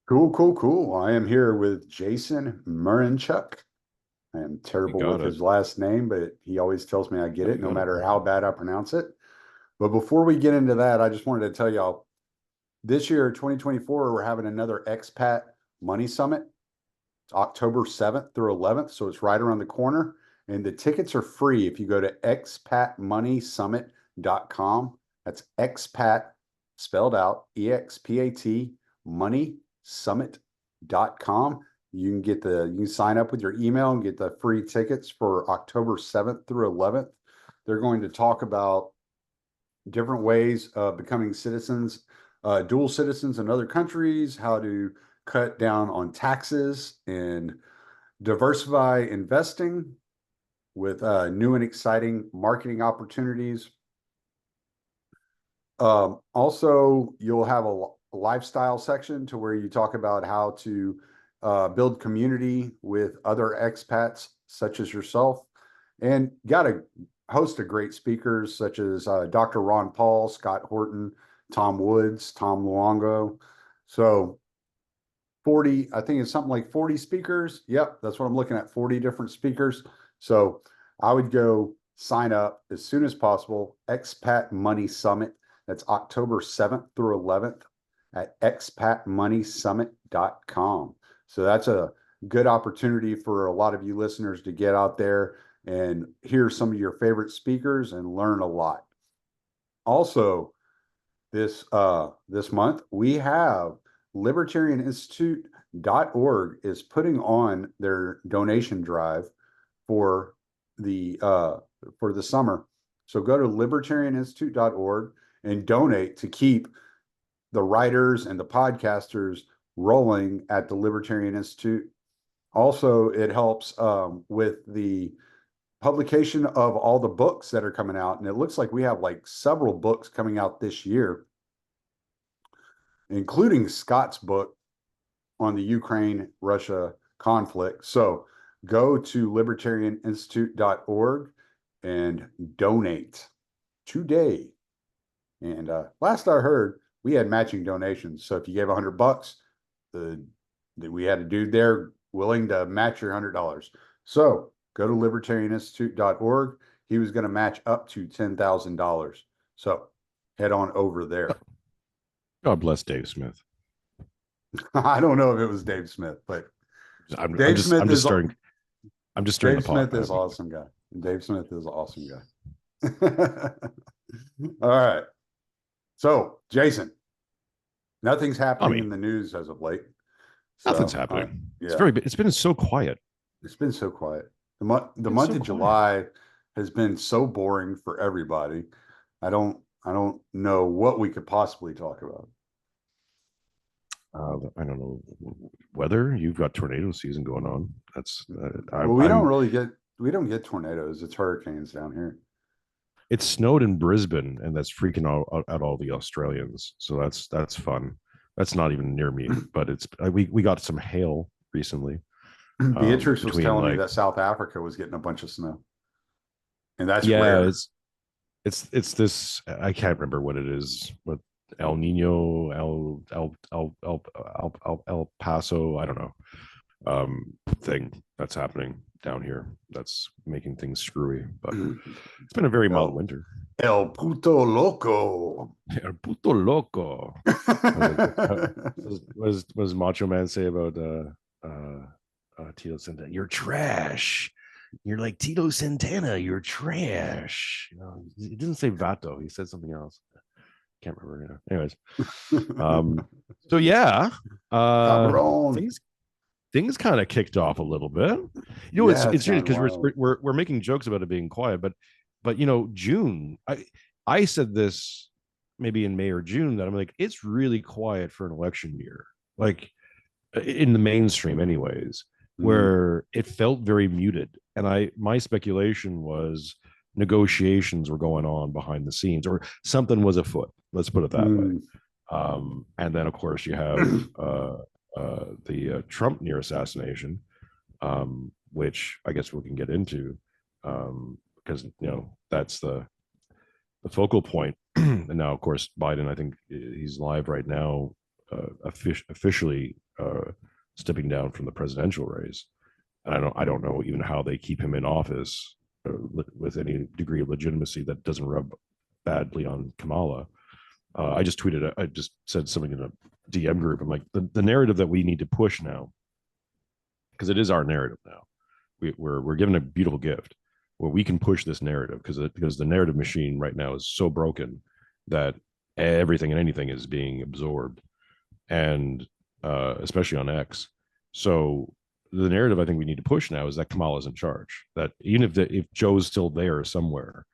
Cool, cool, cool. I am here with Jason Mironchuk. I am You terrible with got it. his last name, but he always tells me I get No, it you no got it. matter how bad I pronounce it. But before we get into that, I just wanted to tell y'all this year, 2024, we're having another expat money summit. It's October 7th through 11th, so it's right around the corner. And the tickets are free if you go to expatmoneysummit.com. That's expat spelled out, EXPAT moneysummit.com. You can sign up with your email and get the free tickets for October 7th through 11th. They're going to talk about different ways of becoming citizens, dual citizens in other countries, how to cut down on taxes and diversify investing with new and exciting marketing opportunities. Also, you'll have a lifestyle section to where you talk about how to build community with other expats such as yourself, and got a host of great speakers such as Dr. Ron Paul, Scott Horton, Tom Woods, Tom Luongo. So 40, I think it's something like 40 speakers. Yep, that's what I'm looking at, 40 different speakers. So I would go sign up as soon as possible. Expat Money Summit. That's October 7th through 11th at expatmoneysummit.com. So that's a good opportunity for a lot of you listeners to get out there and hear some of your favorite speakers and learn a lot. Also, this month we have libertarianinstitute.org is putting on their donation drive for the summer. So go to libertarianinstitute.org and donate to keep the writers and the podcasters rolling at the Libertarian Institute. Also, it helps with the publication of all the books that are coming out. And it looks like we have like several books coming out this year, including Scott's book on the Ukraine Russia conflict. So go to libertarianinstitute.org and donate today. And last I heard, we had matching donations. So if you gave $100, we had a dude there willing to match your $100. So go to libertarianinstitute.org. He was going to match up to $10,000. So head on over there. God bless Dave Smith. I don't know if it was Dave Smith, but I'm, I'm Dave just I'm Smith just is starting. I'm just stirring the Dave pot, Smith is man. awesome guy. Dave Smith is an awesome guy. All right. So, Jason, nothing's I happening mean, in the news as of late. nothing's So, happening. It's yeah, very. It's been so quiet. it's been so quiet. The It's been month so of quiet. July has been so boring for everybody. I don't know what we could possibly talk about. I don't know weather. You've got tornado season going on. That's Well, I'm. we don't get tornadoes. It's hurricanes down here. It snowed in Brisbane, and that's freaking out all the Australians. So that's fun. That's not even near me, but it's we got some hail recently. Beatrice was Between telling me like that South Africa was getting a bunch of snow, and that's yeah, rare. it's this I can't remember what it is, but El Nino, El Paso, I don't know, thing that's happening down here that's making things screwy. But it's been a very mild El, winter. El puto loco. El puto loco. What does Macho Man say about Tito Santana? You're trash. You're like Tito Santana. You're trash. You know, he didn't say Vato. He said something else. Can't remember. Anyways, um, so yeah, uh, Cabron. things kind of kicked off a little bit. You know, Yeah, it's it's gone because wild. we're making jokes about it being quiet, but you know, June. I said this maybe in May or June that I'm like, it's really quiet for an election year, like in the mainstream, anyways, Mm, where it felt very muted. And my speculation was negotiations were going on behind the scenes, or something was afoot. Let's put it that way. mm. And then, of course, you have the Trump near assassination, which I guess we can get into because you know that's the focal point. And now, of course, Biden. I think he's live right now officially stepping down from the presidential race. And I don't know even how they keep him in office with any degree of legitimacy that doesn't rub badly on Kamala. I just tweeted, I just said something in a DM group. I'm like, the narrative that we need to push now, because it is our narrative now. We're given a beautiful gift where we can push this narrative because the narrative machine right now is so broken that everything and anything is being absorbed, and especially on X. So the narrative I think we need to push now is that Kamala's in charge. That even if Joe's still there somewhere,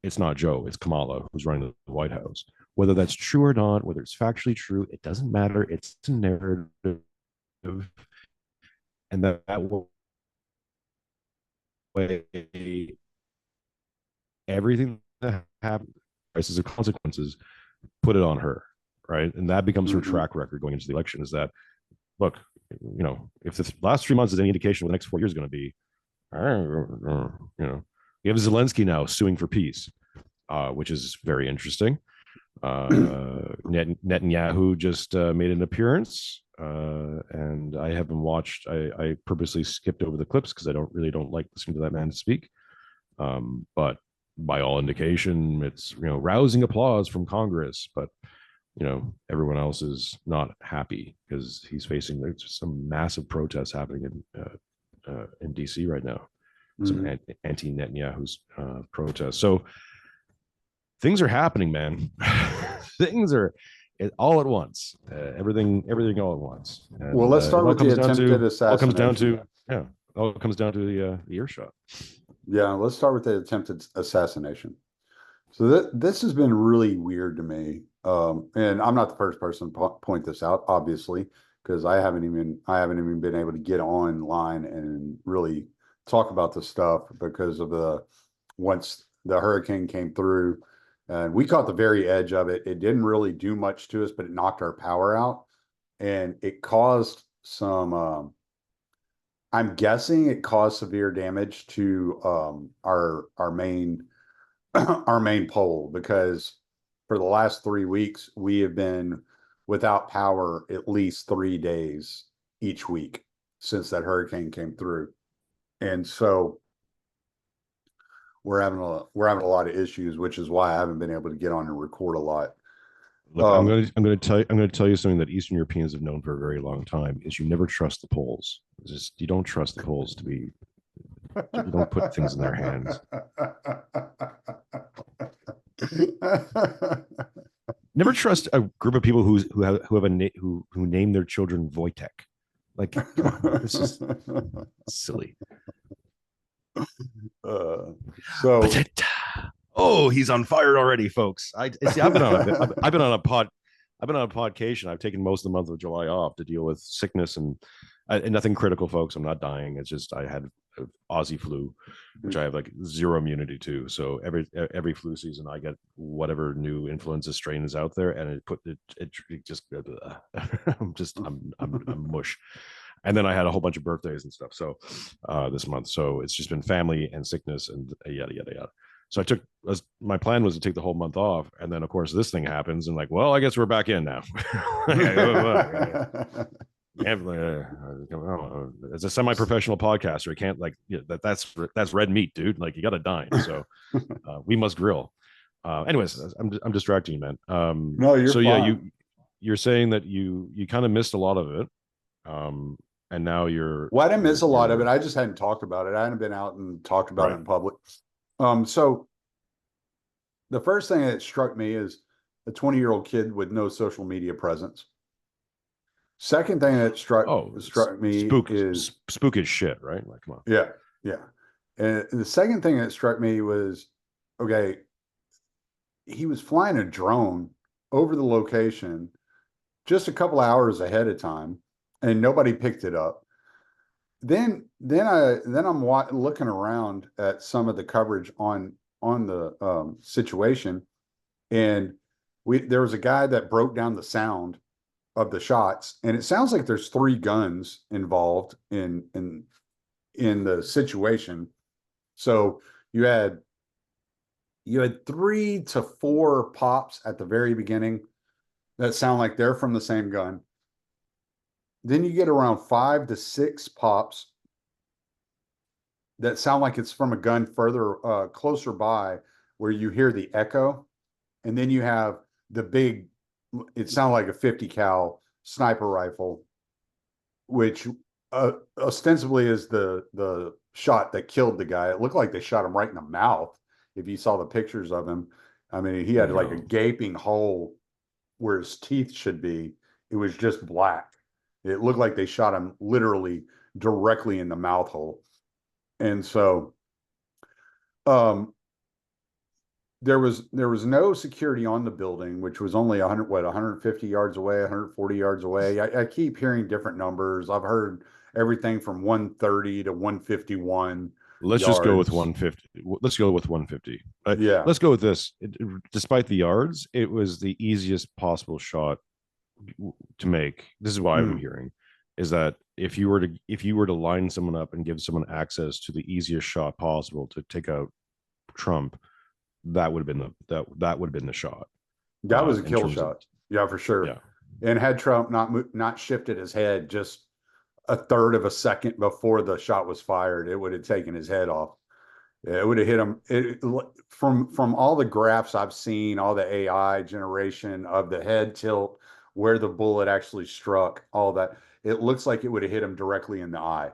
it's not Joe, it's Kamala who's running the White House. Whether that's true or not, whether it's factually true, it doesn't matter. It's a narrative, and that way, everything that happens, prices of consequences, put it on her, right? And that becomes her track record going into the election. Is that, look, if the last 3 months is any indication what the next 4 years is going to be, we have Zelensky now suing for peace, which is very interesting. Netanyahu just made an appearance, and I haven't watched. I purposely skipped over the clips because I don't like listening to that man speak. But by all indication, it's rousing applause from Congress, but everyone else is not happy because he's facing some massive protests happening in DC right now. Some anti-Netanyahu's protests. So things are happening, man. Things are all at once. Everything all at once. And, well, let's start with the attempted assassination. All comes down to the earshot. Yeah, let's start with the attempted assassination. So this has been really weird to me, and I'm not the first person to point this out, obviously, because I haven't even been able to get online and really talk about this stuff because of once the hurricane came through, and we caught the very edge of it. It didn't really do much to us, but it knocked our power out, and it caused some. I'm guessing it caused severe damage to our main our main pole, because for the last 3 weeks we have been without power at least 3 days each week since that hurricane came through, and so we're having a lot of issues, which is why I haven't been able to get on and record a lot. Look, I'm going to tell you something that Eastern Europeans have known for a very long time: is you never trust the Poles. You don't trust the Poles to be. You don't put things in their hands. Never trust a group of people who name their children Wojtek. Like, come on, this is silly. Oh, he's on fire already, folks. I've been on a podcation. I've taken most of the month of July off to deal with sickness and nothing critical, folks. I'm not dying. It's just I had Aussie flu, which I have like zero immunity to. So every flu season, I get whatever new influenza strain is out there, and it just I'm mush. And then I had a whole bunch of birthdays and stuff. So this month, so it's just been family and sickness and yada yada yada. So my plan was to take the whole month off, and then of course this thing happens, and like, well, I guess we're back in now. As a semi-professional podcaster, I can't that's red meat, dude. Like, you got to dine, so we must grill. Anyways, I'm distracting you, man. No, you're so fine. Yeah, you're saying that you kind of missed a lot of it, and now well, I didn't miss a lot of it. I just hadn't talked about it. I hadn't been out and talked about it in public. So the first thing that struck me is a 20-year-old kid with no social media presence. Second thing that struck me is spook as shit, right? Like, come on. Yeah. And the second thing that struck me was, okay, he was flying a drone over the location just a couple hours ahead of time, and nobody picked it up. Then I'm looking around at some of the coverage on the situation, and there was a guy that broke down the sound of the shots, and it sounds like there's 3 guns involved in the situation. So you had 3 to 4 pops at the very beginning that sound like they're from the same gun. then you get around 5 to 6 pops that sound like it's from a gun further closer by, where you hear the echo, and then you have the big. It sounded like a 50 cal sniper rifle, which ostensibly is the shot that killed the guy. It looked like they shot him right in the mouth. If you saw the pictures of him, I mean, he had like a No. gaping hole where his teeth should be. It was just black. It looked like they shot him literally directly in the mouth hole. And so um there was no security on the building, which was only 150 yards away, 140 yards away. I keep hearing different numbers. I've heard everything from 130 to 151 Let's just go with yards. 150. Let's go with 150. Yeah. Let's go with this. Despite the yards, it was the easiest possible shot to make. This is what I'm Mm. hearing, is that if you were to line someone up and give someone access to the easiest shot possible to take out Trump, that would have been that would have been the shot. That was a In kill terms of, shot. Yeah, for sure. yeah. And had Trump not shifted his head just a third of a second before the shot was fired, it would have taken his head off. It would have hit him. From all the graphs I've seen, all the AI generation of the head tilt, where the bullet actually struck, all that, it looks like it would have hit him directly in the eye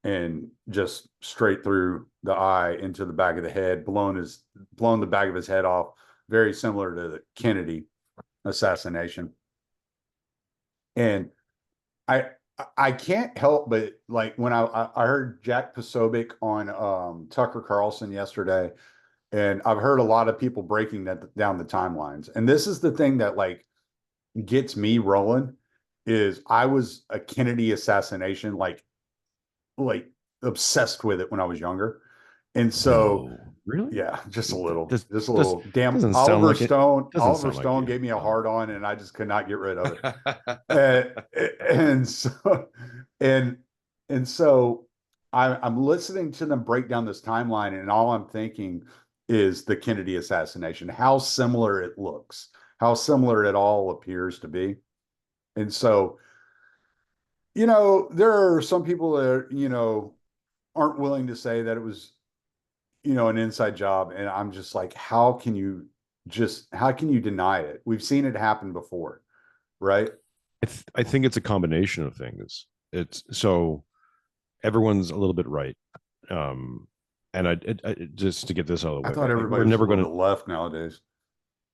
and just straight through the eye into the back of the head, blown the back of his head off. Very similar to the Kennedy assassination. And I I can't help but, like, when I heard Jack Posobiec on Tucker Carlson yesterday, and I've heard a lot of people breaking that down the timelines. And this is the thing that, like, gets me rolling, is I was a Kennedy assassination, like obsessed with it when I was younger. And so No, really? yeah, This just a this little. Damn, doesn't sound like it. Doesn't Oliver sound like Stone you. gave me a No. hard on, and I just could not get rid of it. And so and and so I'm listening to them break down this timeline, and all I'm thinking is the Kennedy assassination, how similar it looks, how similar it all appears to be. And so, there are some people that, aren't willing to say that it was, an inside job. And I'm just like, how can you deny it? We've seen it happen before, right? I think it's a combination of things. It's so everyone's a little bit right. Um, and just to get this out of I the thought way, everybody we're was a never little going bit left nowadays.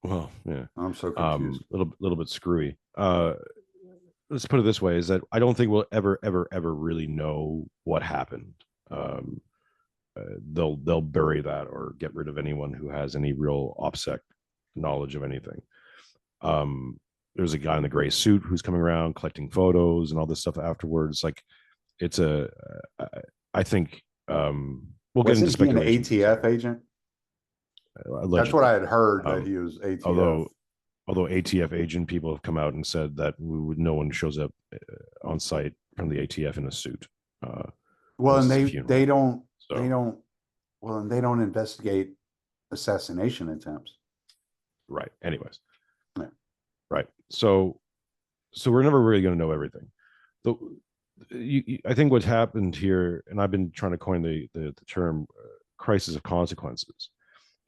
well, yeah, I'm so confused. little bit screwy. Let's put it this way: is that I don't think we'll ever really know what happened. Um, they'll bury that or get rid of anyone who has any real OPSEC knowledge of anything. Um, there's a guy in the gray suit who's coming around collecting photos and all this stuff afterwards. Like, it's a, I think we'll get into Wasn't he an speculation for a ATF second. agent? That's what I Allegedly. had heard, that Um, he was ATF. although ATF agent people have come out and said that no one shows up on site from the ATF in a suit uh, Well, unless and it's a they funeral. don't they So don't well, and they don't investigate assassination attempts. right. Anyways, Yeah. right. So we're never really going to know everything. The I think what's happened here, and I've been trying to coin the term crisis of consequences,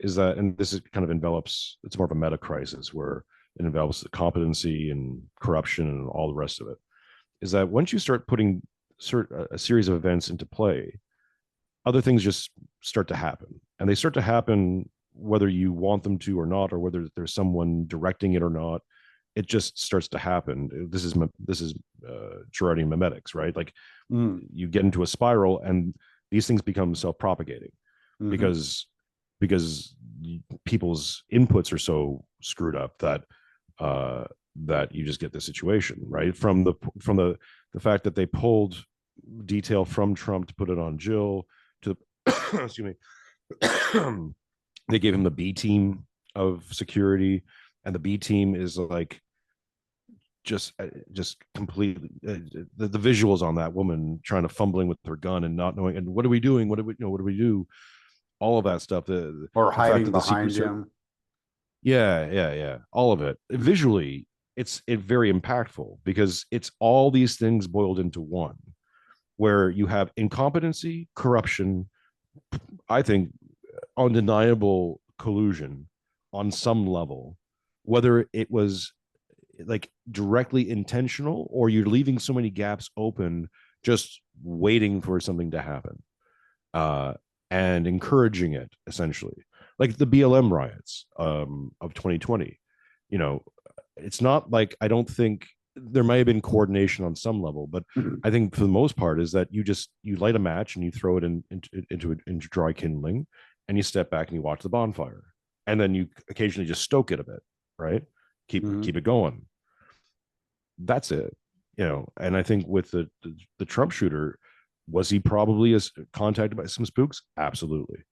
is that, and this is kind of envelops, it's more of a meta crisis where it envelops the competency and corruption and all the rest of it, is that once you start putting a series of events into play, other things just start to happen, and they start to happen whether you want them to or not, or whether there's someone directing it or not. It just starts to happen. This is Girardian memetics, right? Like, Mm. you get into a spiral, and these things become self-propagating Hmm. because because people's inputs are so screwed up that uh, that you just get this situation, right? From the fact that they pulled detail from Trump to put it on Jill, to the excuse me, they gave him the B team of security, and the B team is like just completely the visuals on that woman trying to fumbling with her gun and not knowing, and what are we doing, what do we do, all of that stuff, Or the fact hiding that the secret behind service, him. yeah, all of it visually, it's very impactful because it's all these things boiled into one, where you have incompetency, corruption, I think undeniable collusion on some level, whether it was like directly intentional or you're leaving so many gaps open just waiting for something to happen, uh, and encouraging it essentially, like the BLM riots of 2020. You know, it's not like, I don't think there may have been coordination on some level, but I think for the most part is that you light a match and you throw it into dry kindling, and you step back and you watch the bonfire, and then you occasionally just stoke it a bit, right? Mhm. Keep it going. That's it, you know. And I think with the Trump shooter, was he probably as contacted by some spooks? Absolutely.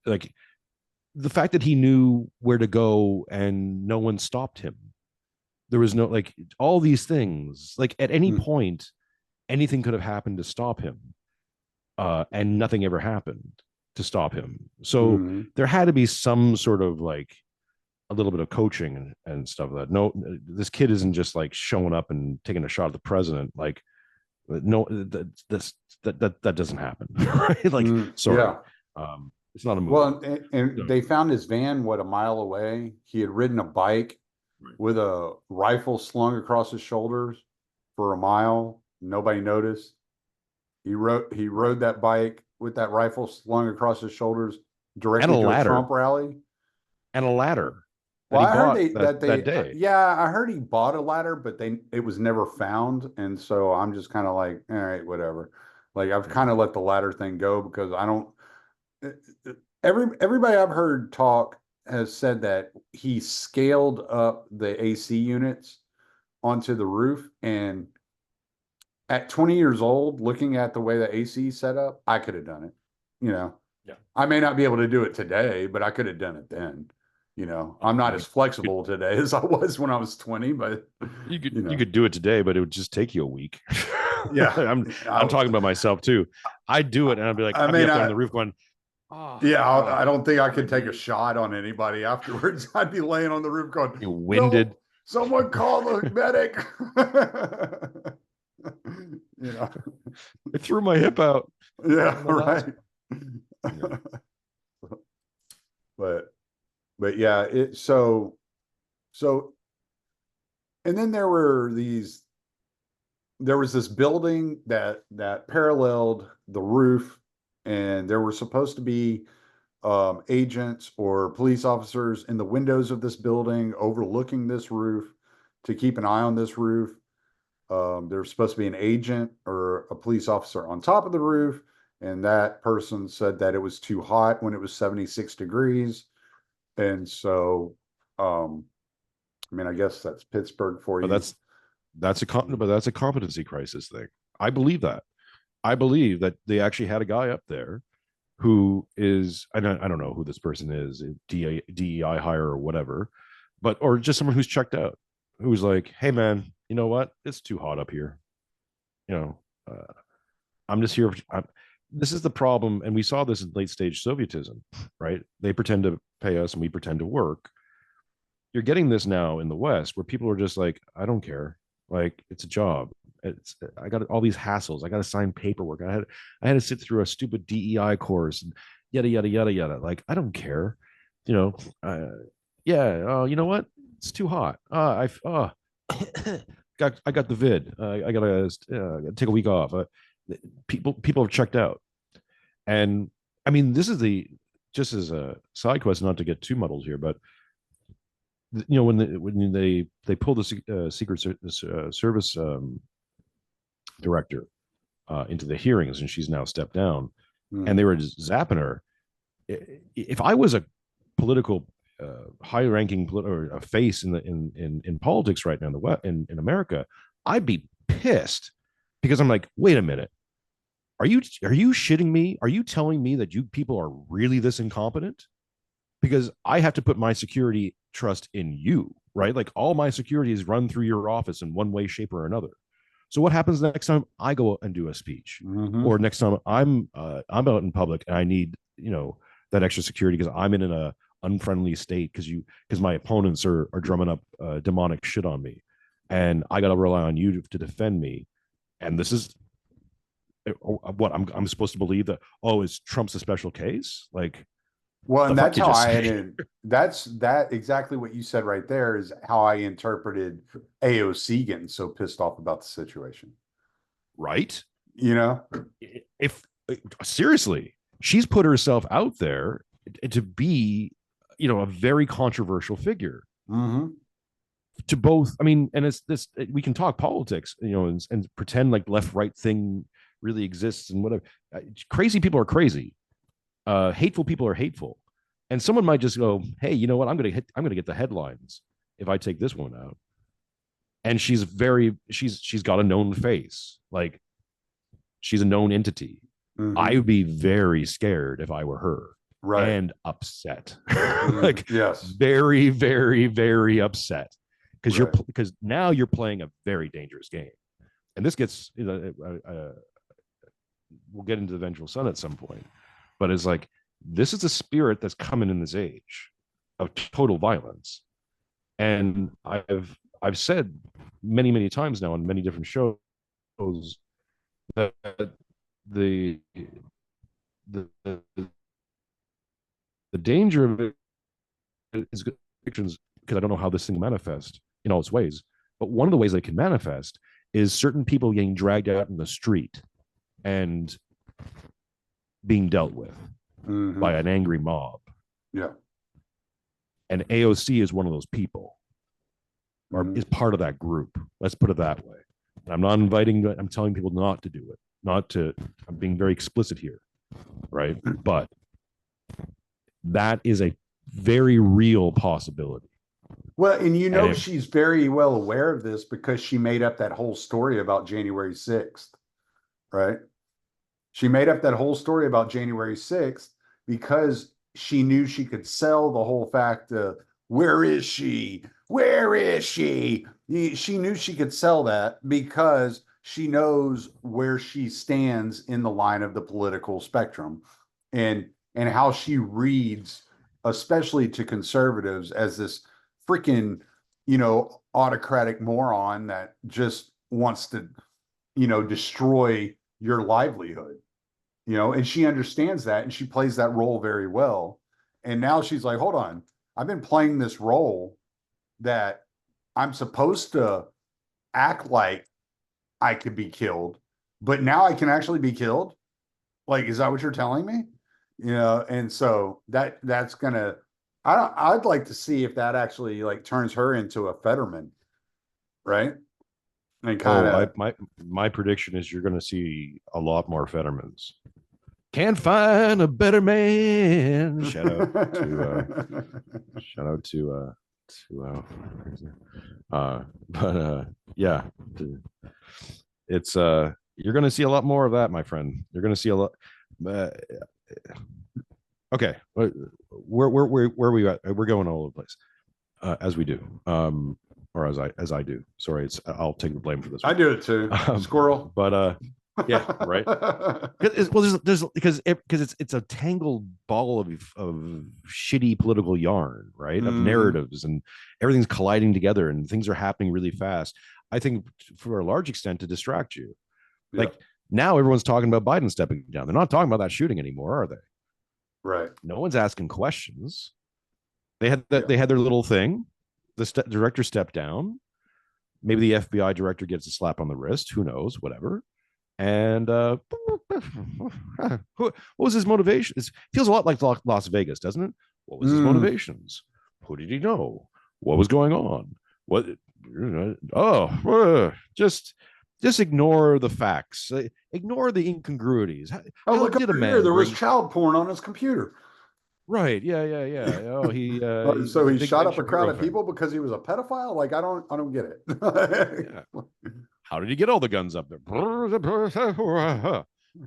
Like the fact that he knew where to go and no one stopped him. There was no, like, all these things. Like at any Mhm. point, anything could have happened to stop him, and nothing ever happened to stop him. So Mhm. there had to be some sort of like a little bit of coaching and stuff like that. No, this kid isn't just like showing up and taking a shot at the president. Like, no, that doesn't happen, right? Like, Mhm. sorry, Yeah. it's not a movie. Well, and So, they found his van, what, a mile away. He had ridden a bike right. with a rifle slung across his shoulders for a mile. Nobody noticed. He Right. rode that bike with that rifle slung across his shoulders And a directly to a Trump ladder, rally. and a ladder that Well, he I heard bought that they day. yeah, I heard he bought a ladder, but it was never found, and so I'm just kind of like, all right, whatever. Like I've Yeah. kind of let the ladder thing go because I don't. Everybody I've heard talk has said that he scaled up the AC units onto the roof, and at 20 years old, looking at the way the AC is set up, I could have done it. You know, Yeah. I may not be able to do it today, but I could have done it then. I'm not You as could flexible today as I was when I was 20, but you you know, could do it today, but it would just take you a week. yeah, I'm talking about myself too. I'd do it and I'd be like, I I'd be may up there on the not. roof going, oh, Yeah, oh, I don't think I my could take a knee. shot on anybody afterwards. I'd be laying on the roof going, You're winded. "No, someone call the medic." you know, I threw my hip out yeah, on the last. right. Yeah. but but yeah, so and then there was this building that paralleled the roof, and there were supposed to be agents or police officers in the windows of this building overlooking this roof to keep an eye on this roof. There's supposed to be an agent or a police officer on top of the roof, and that person said that it was too hot when it was 76 degrees. And so, I mean, I guess that's Pittsburgh for But you. but that's a competency crisis thing. I believe that. I believe that they actually had a guy up there who is, I don't know who this person is, DEI hire or whatever, but or just someone who's checked out, who's like, hey man, you know what? It's too hot up here. You know, I'm just here. This is the problem, and we saw this in late stage Sovietism, right? They pretend to pay us, and we pretend to work. You're getting this now in the West, where people are just like, I don't care. Like it's a job. I got all these hassles. I got to sign paperwork. I had to sit through a stupid DEI course and yada yada yada yada. Like I don't care. You know, yeah. Oh, you know what? It's too hot. I got the vid. I gotta take a week off. People have checked out, and I mean, this is the just as a side quest, not to get too muddled here, but you know, when they pulled the secret service director into the hearings, and she's now stepped down, and Mm, they were just zapping her. If I was a political high-ranking or a face in politics right now in the West, in America, I'd be pissed because I'm like, wait a minute, are you shitting me? Are you telling me that you people are really this incompetent? Because I have to put my security trust in you, right? Like all my security is run through your office in one way, shape, or another. So what happens next time I go and do a speech, hmm or next time I'm out in public and I need that extra security because I'm in a unfriendly state because my opponents are drumming up demonic shit on me. and I got to rely on you to defend me. And this is what I'm supposed to believe that, oh, is Trump's a special case? Like, Well, the and fuck that's you how just I say? had that exactly what you said right there is how I interpreted AOC getting so pissed off about the situation. Right? You know? If seriously, she's put herself out there to be, a very controversial figure Mm-hmm. to both. I mean, and it's this, we can talk politics, and pretend like left right thing really exists and whatever. Crazy people are crazy. Hateful people are hateful. And someone might just go, hey, you know what? I'm gonna get the headlines if I take this one out. And she's got a known face. Like, she's a known entity. I Mm-hmm. would be very scared if I were her, Right. and upset. Mm, Like, yes. very, very, very upset. Right. Because now you're playing a very dangerous game. And this gets, we'll get into the Vengeful Son at some point, but it's like, this is a spirit that's coming in this age of total violence. And I've said many, many times now on many different shows that the the the, the danger of it is because I don't know how this thing manifests in all its ways. But one of the ways that it can manifest is certain people getting dragged out in the street and being dealt with Mm-hmm. by an angry mob. Yeah. And AOC is one of those people, or Mm-hmm. is part of that group. Let's put it that way. And I'm not inviting, I'm telling people not to do it, not to, I'm being very explicit here, right? But that is a very real possibility. Well, and And if, she's very well aware of this because she made up that whole story about January 6th, right? She made up that whole story about January 6th because she knew she could sell the whole fact of where is she? Where is she? She knew she could sell that because she knows where she stands in the line of the political spectrum and how she reads, especially to conservatives, as this freaking, autocratic moron that just wants to, destroy your livelihood, and she understands that and she plays that role very well. And now she's like, hold on, I've been playing this role that I'm supposed to act like I could be killed, but now I can actually be killed. Like, is that what you're telling me? And so that's gonna, I'd like to see if that actually like turns her into a Fetterman, right? And kind oh, I of, my prediction is you're going to see a lot more Fettermans. Can't find a better man. Shout out to but yeah, it's you're going to see a lot more of that, my friend. You're going to see a lot. Uh, okay, where we at? We're going all over the place, as we do, or as I do. Sorry, I'll take the blame for this I one. do it too. Squirrel. But yeah, right. Well, there's because it's a tangled ball of shitty political yarn, right? Of Mhm. narratives, and everything's colliding together, and things are happening really fast. I think, for a large extent, to distract you. Yeah. Like, now everyone's talking about Biden stepping down. They're not talking about that shooting anymore, are they? Right. No one's asking questions. They had that. Yeah. They had their little thing. The director stepped down. Maybe the FBI director gets a slap on the wrist. Who knows? Whatever. And what was his motivation? It feels a lot like Las Vegas, doesn't it? What was his Mm. motivations? Who did he know? What was going on? What? Oh, just ignore the facts. Ignore the incongruities. Oh, How look did a over here. man There was bring? child porn on his computer. Right? Yeah, yeah, yeah. Oh, So he's a he big shot Ben up a crowd Shapiro of fan. people because he was a pedophile. Like, I don't get it. Yeah. How did he get all the guns up there?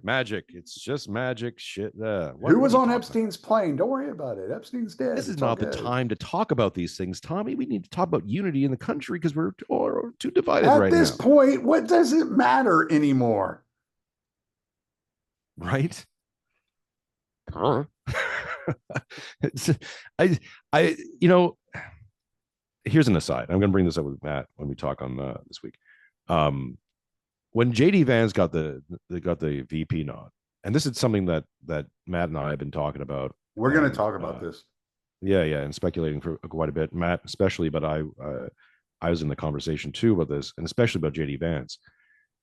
Magic. It's just magic shit. Who What are was you on talking about? Epstein's plane? Don't worry about it. Epstein's dead. This is It's all not the good. time to talk about these things, Tommy. We need to talk about unity in the country because we're too divided At right this now. point, what does it matter anymore? Right? It's, I, I, you know, here's an aside. I'm going to bring this up with Matt when we talk on this week. Um, when J D Vance got the VP nod, and this is something that Matt and I have been talking about, We're going to and talk about this. yeah, yeah, and speculating for quite a bit. Matt, especially, but I was in the conversation too about this, and especially about J D Vance.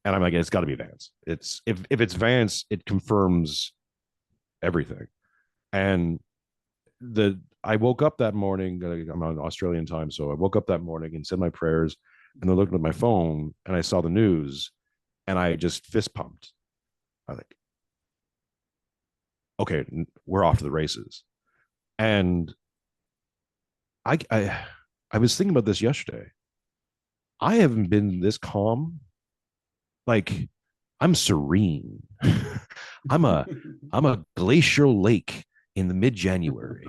And I'm like, it's got to be Vance. It's if it's Vance, it confirms everything. And the I woke up that morning. I'm on Australian time, so I woke up that morning and said my prayers, and then looked at my phone and I saw the news, and I just fist pumped. I was like, okay, we're off to the races. And I I I was thinking about this yesterday. I haven't been this calm. Like, I'm serene. I'm a I'm a glacial lake in the mid-January.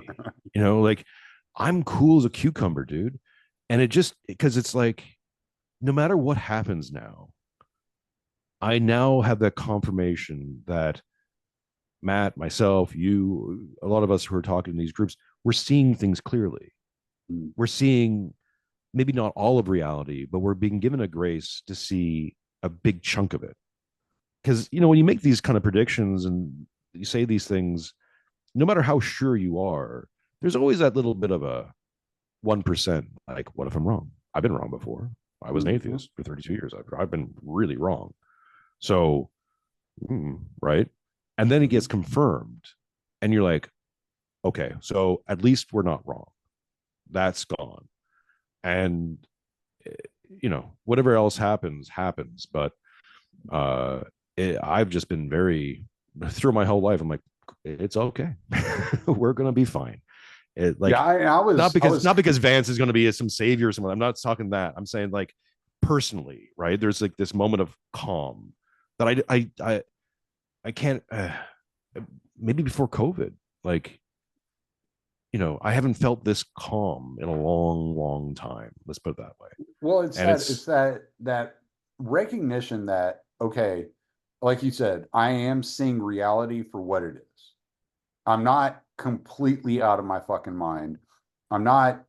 Like I'm cool as a cucumber, dude. And it just because it's like no matter what happens now, I now have that confirmation that Matt, myself, you, a lot of us who are talking in these groups, we're seeing things clearly. We're seeing maybe not all of reality, but we're being given a grace to see a big chunk of it. Because, when you make these kind of predictions and you say these things, no matter how sure you are, there's always that little bit of a 1%. Like, what if I'm wrong? I've been wrong before. I was an atheist for 32 years. I've been really wrong. So, right. And then it gets confirmed. And you're like, okay, so at least we're not wrong. That's gone. And, whatever else happens, happens. But I've just been very, through my whole life, I'm like, it's okay. We're going to be fine. Yeah, I not because Vance is going to be some savior or something. I'm not talking that. I'm saying like personally, right? There's like this moment of calm that I can't. Maybe before COVID, like I haven't felt this calm in a long, long time. Let's put it that way. Well, And it's that recognition that, okay, like you said, I am seeing reality for what it is. I'm not completely out of my fucking mind. I'm not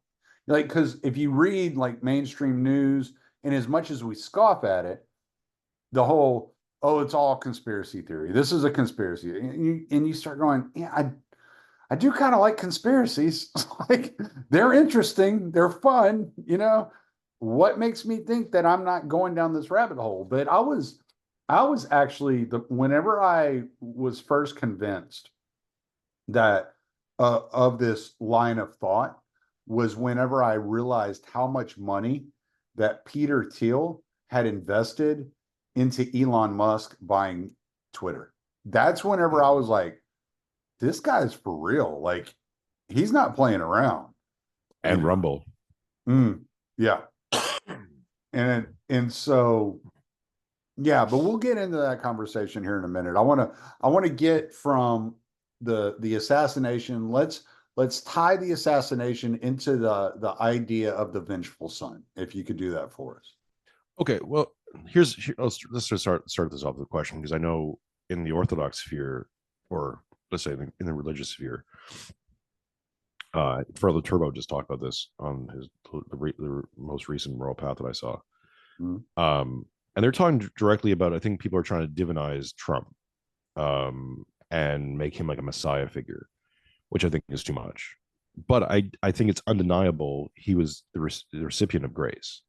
like, because if you read like mainstream news, and as much as we scoff at it, the whole, oh, it's all conspiracy theory. This is a conspiracy. And you start going, yeah, I do kind of like conspiracies. Like, they're interesting, they're fun. What makes me think that I'm not going down this rabbit hole? But I was actually whenever I was first convinced that of this line of thought was whenever I realized how much money that Peter Thiel had invested into Elon Musk buying Twitter. That's whenever I was like, this guy's for real. Like, he's not playing around. and Rumble. Yeah. And so yeah, but we'll get into that conversation here in a minute. I want to get from the assassination. Let's tie the assassination into the idea of the vengeful son, if you could do that for us. Okay, well, let's just start this off with a question, because I know in the Orthodox sphere, or let's say in the religious sphere, Further Turbo just talked about this on the most recent Moral Path that I saw. And they're talking directly about, I think people are trying to divinize Trump, and make him like a messiah figure, which I think is too much. But I think it's undeniable he was the recipient of grace.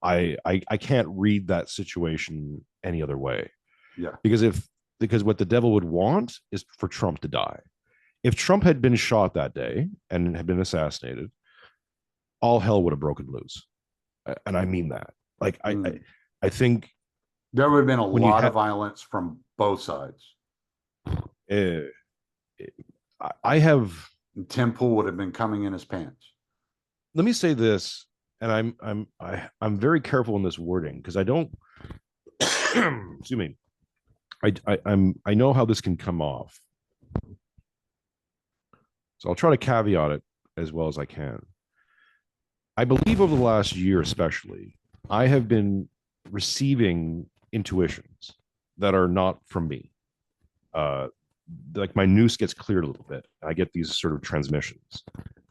I can't read that situation any other way. Yeah. Because what the devil would want is for Trump to die. If Trump had been shot that day and had been assassinated, all hell would have broken loose. And I mean that. Like, I think there would have been a lot of violence from both sides. I have Tim Pool would have been coming in his pants. Let me say this, and I'm very careful in this wording, because I don't excuse me. I know how this can come off. So I'll try to caveat it as well as I can. I believe over the last year, especially, I have been receiving intuitions that are not from me. Like, my noose gets cleared a little bit. I get these sort of transmissions.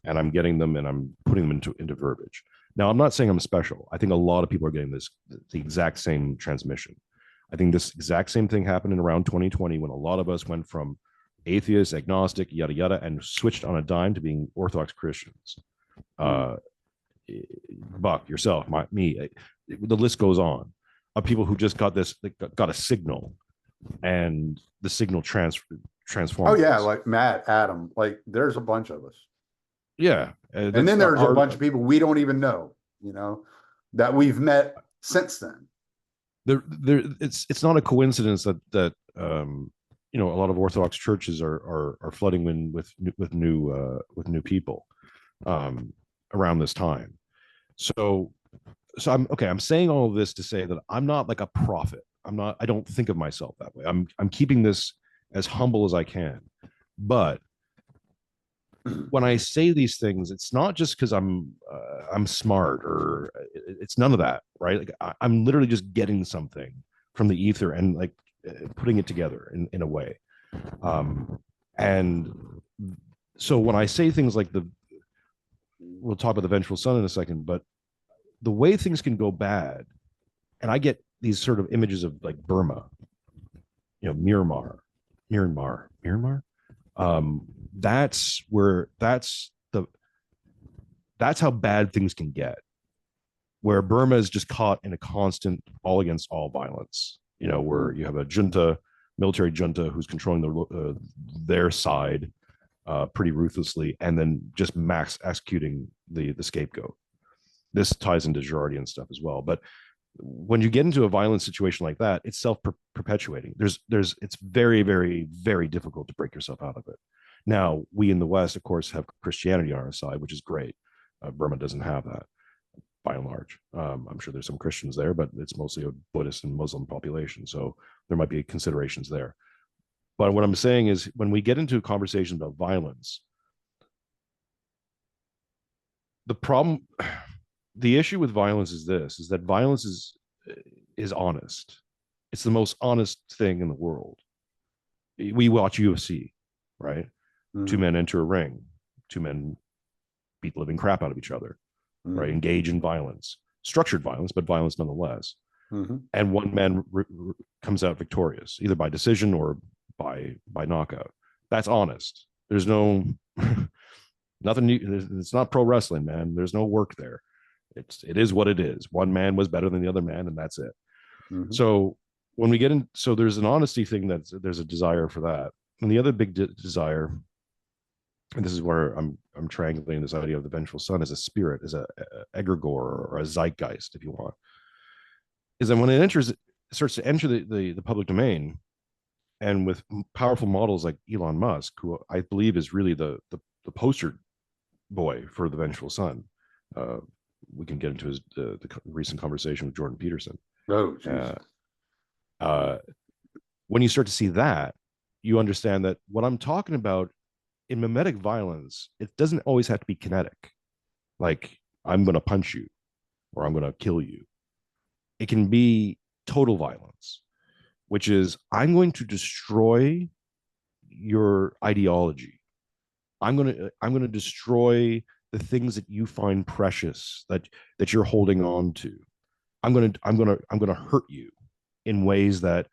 and I'm getting them and I'm putting them into verbiage. Now, I'm not saying I'm special. I think a lot of people are getting the exact same transmission. I think this exact same thing happened in around 2020 when a lot of us went from atheist, agnostic, yada yada, and switched on a dime to being Orthodox Christians. Uh, Buck, yourself, me, the list goes on of people who just got this, got a signal, and the signal Oh transformed yeah, us. like Matt, Adam, like there's a bunch of us. Yeah, And that's then there's a our bunch of people we don't even know, that we've met since then. it's not a coincidence that a lot of Orthodox churches are flooding in with new people around this time. So I'm saying all of this to say that I'm not like a prophet. I don't think of myself that way. I'm keeping this as humble as I can. But when I say these things, it's not just because I'm smart, or it's none of that, right? Like I'm literally just getting something from the ether and like putting it together in a way. And so when I say things like we'll talk about the vengeful son in a second, but the way things can go bad, and I get these sort of images of like Burma, Myanmar. That's where that's how bad things can get. Where Burma is just caught in a constant all against all violence. Where you have a military junta who's controlling their side pretty ruthlessly, and then just max executing the scapegoat. This ties into Girardi and stuff as well. But when you get into a violent situation like that, it's self-perpetuating. It's very, very, very difficult to break yourself out of it. Now, we in the West, of course, have Christianity on our side, which is great. Burma doesn't have that, by and large. I'm sure there's some Christians there, but it's mostly a Buddhist and Muslim population, so there might be considerations there. But what I'm saying is, when we get into a conversation about violence, the issue with violence is that violence is honest. It's the most honest thing in the world. We watch UFC, right? Two men enter a ring, two men beat the living crap out of each other, right? Engage in violence, structured violence, but violence nonetheless. And one man comes out victorious, either by decision or by knockout. That's honest. There's no nothing. It's not pro wrestling, man. There's no work there. It is what it is. One man was better than the other man, and that's it. So when we get in, so there's an honesty thing, there's a desire for that, and the other big desire, and this is where I'm triangulating this idea of the vengeful son as a spirit, as a egregore or a zeitgeist, if you want, is that when it starts to enter the public domain, and with powerful models like Elon Musk, who I believe is really the poster boy for the vengeful son. We can get into the recent conversation with Jordan Peterson. Oh, when you start to see that, you understand that what I'm talking about in mimetic violence, it doesn't always have to be kinetic. Like, I'm going to punch you or I'm going to kill you. It can be total violence, which is, I'm going to destroy your ideology. I'm going to destroy the things that you find precious, that you're holding on to. I'm going to hurt you in ways that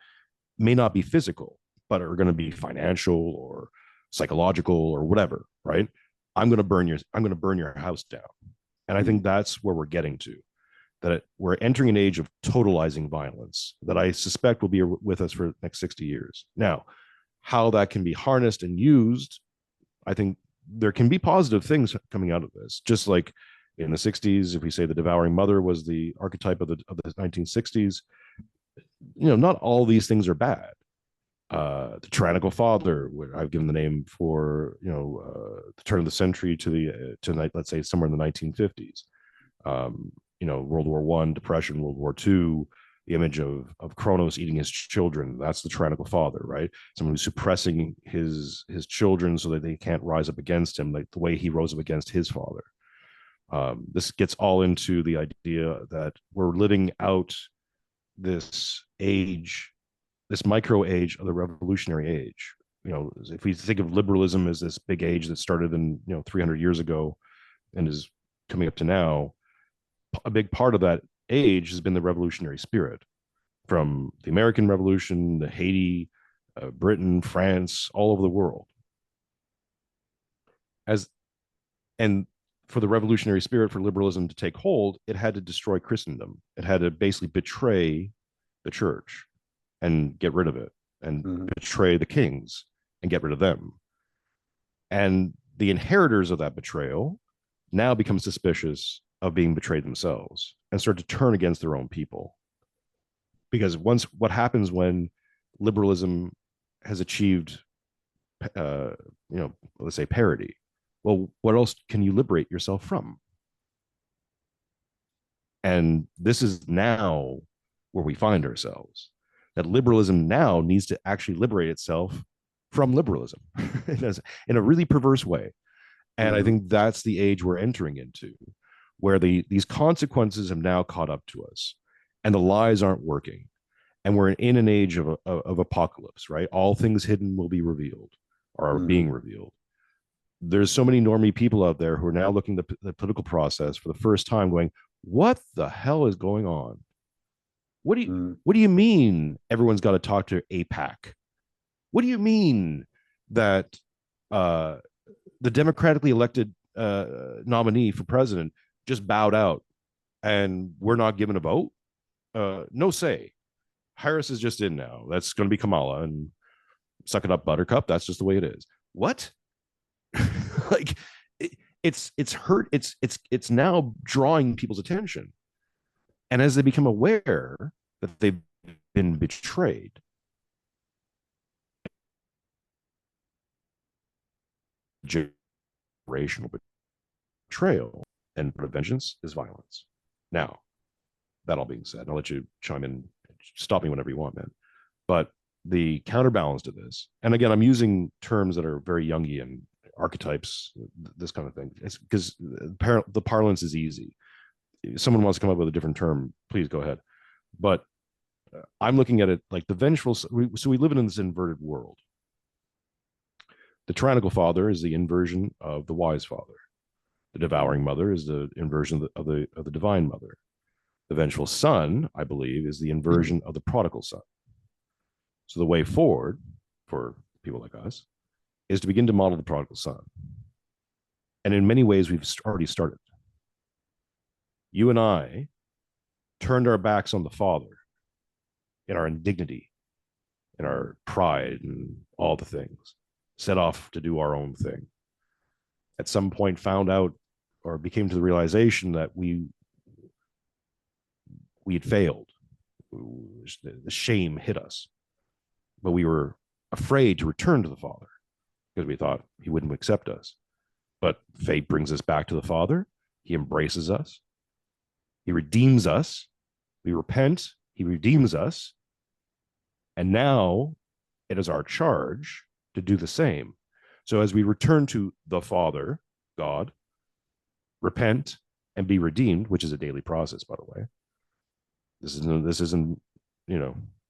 may not be physical, but are going to be financial or psychological or whatever, right? I'm going to burn your house down. And I think that's where we're getting to, that we're entering an age of totalizing violence that I suspect will be with us for the next 60 years. Now, how that can be harnessed and used, I think there can be positive things coming out of this. Just like in the 60s, if we say the devouring mother was the archetype of the 1960s, not all these things are bad. The tyrannical father, I've given the name for, the turn of the century to let's say somewhere in the 1950s. World War One, Depression, World War Two, the image of Kronos eating his children. That's the tyrannical father, right? Someone who's suppressing his children so that they can't rise up against him, like the way he rose up against his father. This gets all into the idea that we're living out this age, this micro age of the revolutionary age, if we think of liberalism as this big age that started in 300 years ago and is coming up to now, a big part of that age has been the revolutionary spirit from the American Revolution, the Haiti, Britain, France, all over the world. As and for the revolutionary spirit, for liberalism to take hold, it had to destroy Christendom. It had to basically betray the church and get rid of it, and betray the kings and get rid of them. And the inheritors of that betrayal now become suspicious of being betrayed themselves and start to turn against their own people. Because what happens when liberalism has achieved, let's say parity? Well, what else can you liberate yourself from? And this is now where we find ourselves. That liberalism now needs to actually liberate itself from liberalism in a really perverse way. And I think that's the age we're entering into, where these consequences have now caught up to us and the lies aren't working. And we're in an age of apocalypse, right? All things hidden will be revealed or are being revealed. There's so many normie people out there who are now looking at the political process for the first time going, what the hell is going on? What do you mean everyone's got to talk to AIPAC? What do you mean that the democratically elected nominee for president just bowed out and we're not given a vote? No say. Harris is just in now. That's going to be Kamala, and suck it up, Buttercup. That's just the way it is. What? Like it's hurt. It's now drawing people's attention, and as they become aware that they've been betrayed, generational betrayal and vengeance is violence. Now, that all being said, I'll let you chime in, stop me whenever you want, man. But the counterbalance to this, and again, I'm using terms that are very Jungian, archetypes, this kind of thing. It's because the parlance is easy. If someone wants to come up with a different term, please go ahead. But I'm looking at it like the vengeful. So we live in this inverted world. The tyrannical father is the inversion of the wise father. The devouring mother is the inversion of the divine mother. The vengeful son, I believe, is the inversion of the prodigal son. So the way forward for people like us is to begin to model the prodigal son. And in many ways, we've already started. You and I turned our backs on the father in our indignity, in our pride, and all the things, set off to do our own thing. At some point, found out or became to the realization that we had failed. The shame hit us, but we were afraid to return to the father because we thought he wouldn't accept us. But fate brings us back to the father. He embraces us. He redeems us. We repent. He redeems us. And now it is our charge to do the same. So as we return to the Father, God, repent and be redeemed, which is a daily process, by the way. This isn't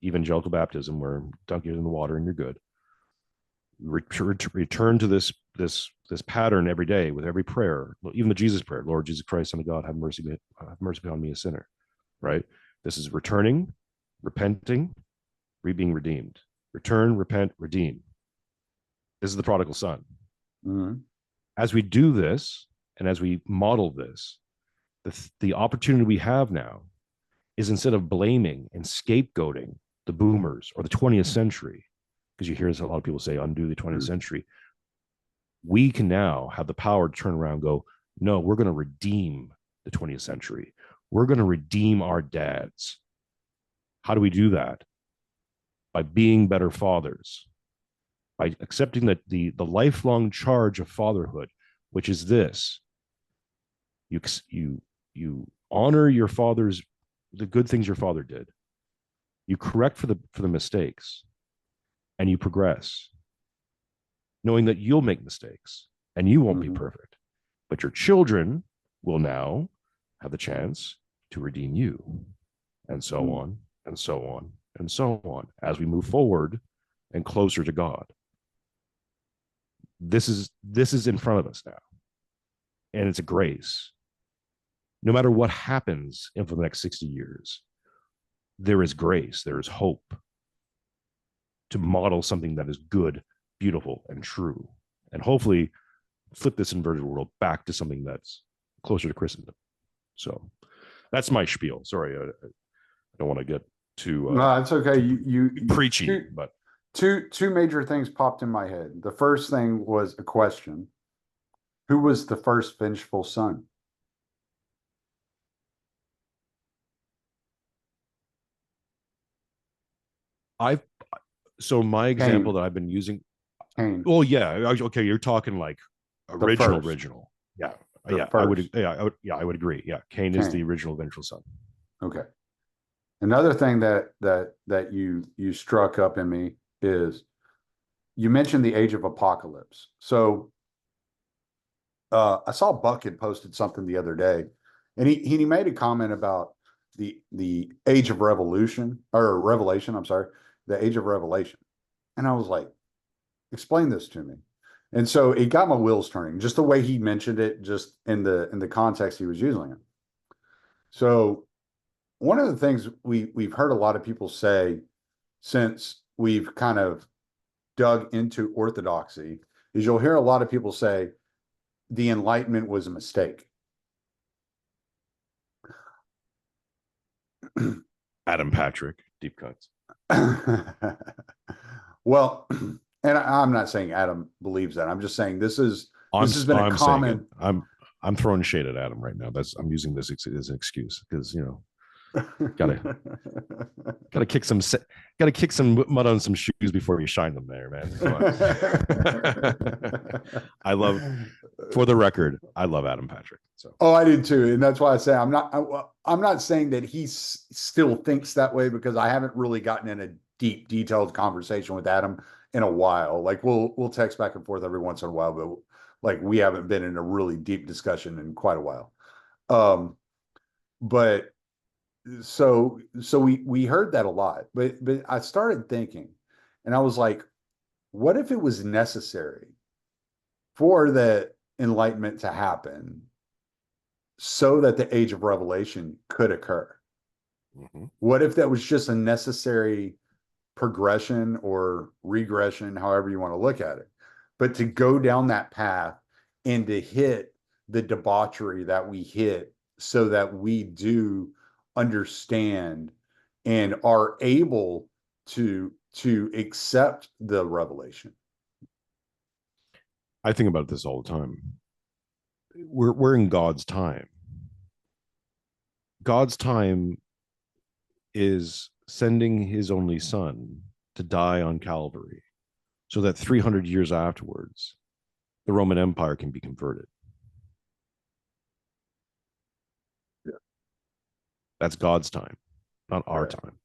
evangelical baptism where dunk it in the water and you're good. Return to this pattern every day with every prayer, even the Jesus prayer, Lord Jesus Christ, Son of God, have mercy upon me, a sinner. Right? This is returning, repenting, being redeemed. Return, repent, redeem. This is the prodigal son. As we do this, and as we model this, the opportunity we have now is, instead of blaming and scapegoating the boomers or the 20th century, because you hear a lot of people say undo the 20th century, we can now have the power to turn around and go, no, we're going to redeem the 20th century. We're going to redeem our dads. How do we do that? By being better fathers, by accepting that the lifelong charge of fatherhood, which is this: you honor your father's, the good things your father did, you correct for the mistakes, and you progress, knowing that you'll make mistakes and you won't be perfect, but your children will now have the chance to redeem you, and so on and so on and so on, as we move forward and closer to God. this is in front of us now, and it's a grace. No matter what happens in for the next 60 years, there is grace, there is hope to model something that is good, beautiful, and true, and hopefully flip this inverted world back to something that's closer to Christendom. So that's my spiel. Sorry, I don't want to get too No, it's okay. You preachy, but two major things popped in my head. The first thing was a question: who was the first vengeful son? I so my example Cain. that I've been using. Cain. Well, yeah, okay, you're talking like The first. original. Yeah, The yeah, first. I would agree. Yeah, Cain is the Cain. original vengeful son. Okay. Another thing that you struck up in me is you mentioned the age of apocalypse. So I saw Buck had posted something the other day, and he made a comment about the age of revolution or revelation. I'm sorry, the age of revelation, and I was like, explain this to me. And so it got my wheels turning, just the way he mentioned it, just in the context he was using it. So one of the things we've heard a lot of people say since we've kind of dug into orthodoxy is you'll hear a lot of people say the Enlightenment was a mistake. Adam Patrick, deep cuts. Well, and I'm not saying Adam believes that. I'm just saying this has been a I'm saying it. common. I'm throwing shade at Adam right now. I'm using this as an excuse because gotta gotta kick some mud on some shoes before you shine them there, man. I love, for the record, I love Adam Patrick. So Oh, I did too, and that's why I say I'm not saying that he still thinks that way because I haven't really gotten in a deep, detailed conversation with Adam in a while. Like we'll text back and forth every once in a while, but like we haven't been in a really deep discussion in quite a while. But so we heard that a lot, but I started thinking, and I was like, what if it was necessary for the Enlightenment to happen so that the age of revelation could occur? mm-hmm. What if that was just a necessary progression or regression, however you want to look at it? But to go down that path and to hit the debauchery that we hit so that we do understand and are able to accept the revelation. I think about this all the time. We're in God's time. God's time is sending his only son to die on Calvary so that 300 years afterwards, the Roman Empire can be converted. Yeah. That's God's time, not our time.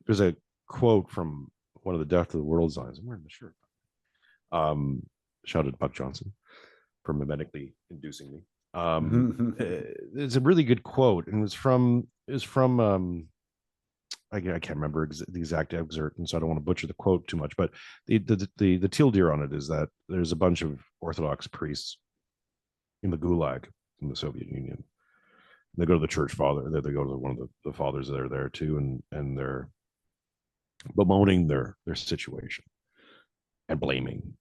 There's a quote from one of the Death of the World signs. I'm wearing the shirt. Shouted Buck Johnson for mimetically inducing me. It's a really good quote, and it was from I can't remember the exact excerpt, and so I don't want to butcher the quote too much. But the teal deer on it is that there's a bunch of Orthodox priests in the Gulag in the Soviet Union. They go to the church father. They go to one of the fathers that are there too, and they're bemoaning their situation and blaming,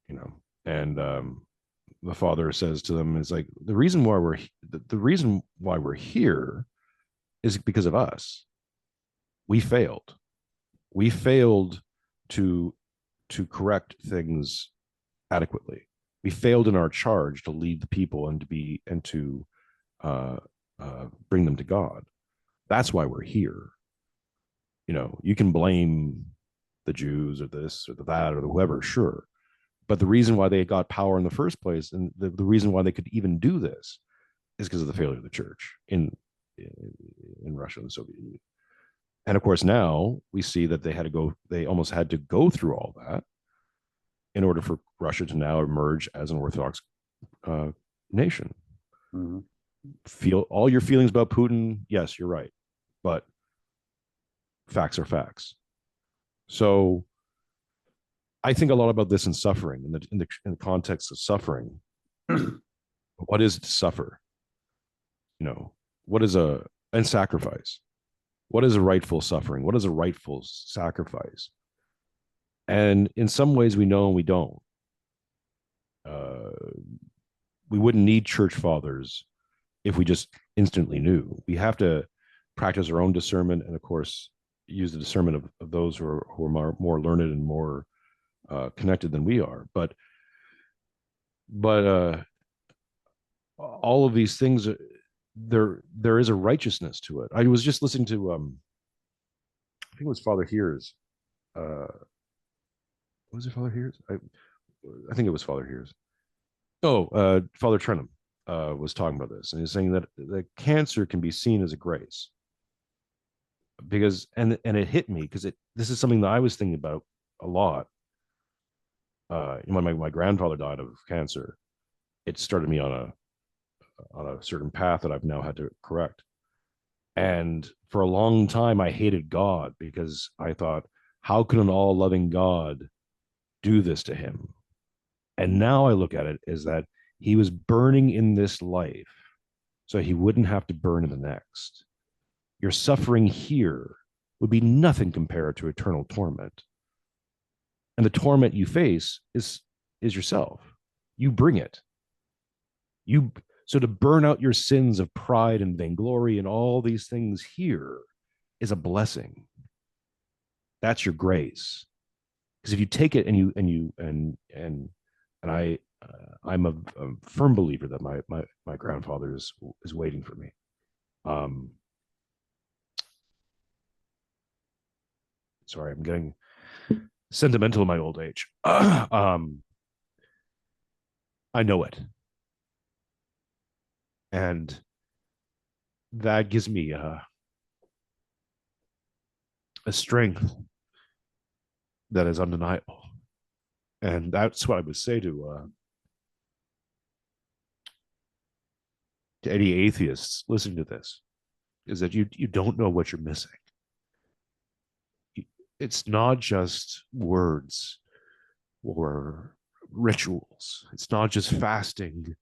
and the father says to them, "Is like the reason why we're here is because of us. We failed. We failed to correct things adequately. We failed in our charge to lead the people and to bring them to God. That's why we're here. You can blame the Jews or this or that or whoever, sure, but the reason why they got power in the first place, and the reason why they could even do this, is because of the failure of the church in Russia and the Soviet Union. And of course, now we see that they almost had to go through all that in order for Russia to now emerge as an Orthodox nation. Mm-hmm. Feel all your feelings about Putin. Yes, you're right, but facts are facts. So I think a lot about this in suffering, in the context of suffering. What is to suffer? You know, what is a and sacrifice? What is a rightful suffering? What is a rightful sacrifice? And in some ways, we know and we don't. Uh, we wouldn't need church fathers if we just instantly knew. We have to practice our own discernment, and of course, use the discernment of those who are more learned and more connected than we are. But all of these things, there is a righteousness to it. I was just listening to I think it was Father Hears. Was it Father Hears? I think it was Father Hears. Oh, Father Trenham was talking about this, and he's saying that cancer can be seen as a grace, because and it hit me because this is something that I was thinking about a lot. When my grandfather died of cancer, it started me on a certain path that I've now had to correct. And for a long time, I hated God because I thought, how could an all loving God do this to him? And now I look at it as that he was burning in this life so he wouldn't have to burn in the next. Your suffering here would be nothing compared to eternal torment. And the torment you face is yourself. You bring it. So to burn out your sins of pride and vainglory and all these things here is a blessing. That's your grace. Because if you take it I'm a firm believer that my grandfather is waiting for me. Sorry, I'm getting sentimental in my old age. I know it, and that gives me a strength that is undeniable. And that's what I would say to any atheists listening to this, is that you don't know what you're missing. It's not just words or rituals. It's not just fasting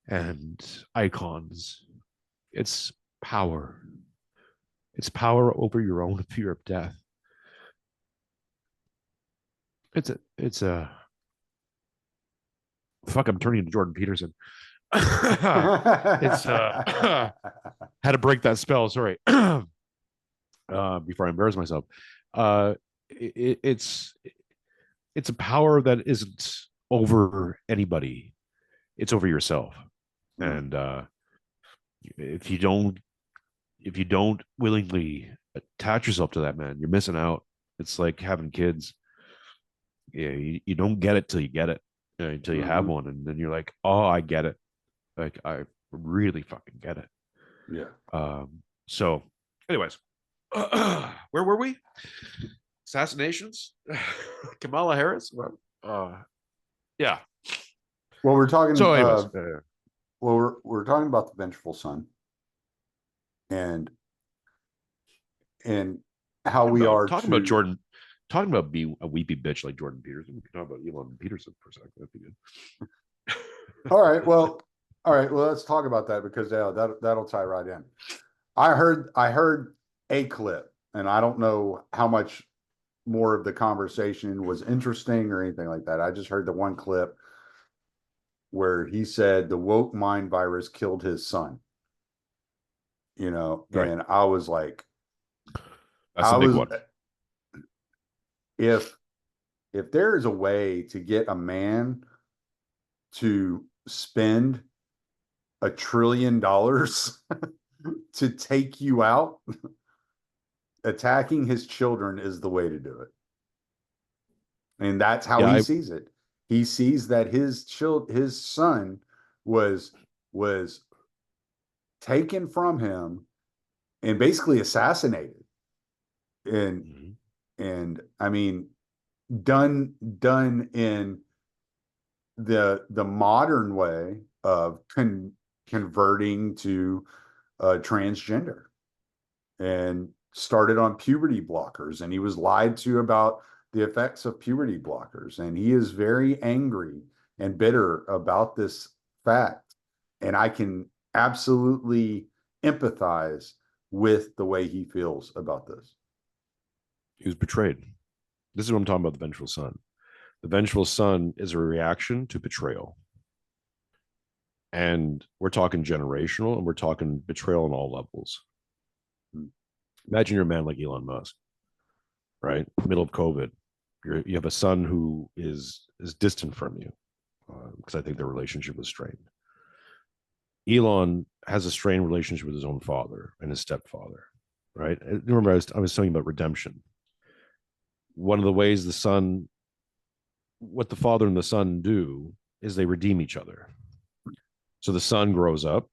and icons. It's power. It's power over your own fear of death. It's a fuck. I'm turning into Jordan Peterson. It's had to break that spell. Sorry. Before I embarrass myself. It's a power that isn't over anybody. It's over yourself. And if you don't willingly attach yourself to that, man, you're missing out. It's like having kids. Yeah, you don't get it till you get it, until you have one, and then you're like, oh, I get it. Like, I really fucking get it. Yeah. So, anyways, where were we? Assassinations. Kamala Harris. Well, yeah. Well, we're talking. So, anyways, well, we're talking about the Vengeful Son, and how we are talking about Jordan. Talking about being a weepy bitch like Jordan Peterson. We can talk about Elon Peterson for a second. That'd be good. All right. Well, let's talk about that, because that'll tie right in. I heard a clip, and I don't know how much more of the conversation was interesting or anything like that. I just heard the one clip where he said the woke mind virus killed his son. Right. And I was like, that's a big one. If there is a way to get a man to spend $1 trillion to take you out, attacking his children is the way to do it. And that's how he sees it. He sees that his son was taken from him and basically assassinated. And I mean, done in the modern way of converting to transgender, and started on puberty blockers, and he was lied to about the effects of puberty blockers, and he is very angry and bitter about this fact. And I can absolutely empathize with the way he feels about this. He was betrayed. This is what I'm talking about, the vengeful son. The vengeful son is a reaction to betrayal. And we're talking generational, and we're talking betrayal on all levels. Imagine you're a man like Elon Musk, right? Middle of COVID. You have a son who is distant from you, because I think their relationship was strained. Elon has a strained relationship with his own father and his stepfather, right? Remember, I was talking about redemption. One of the ways what the father and the son do is they redeem each other. So the son grows up,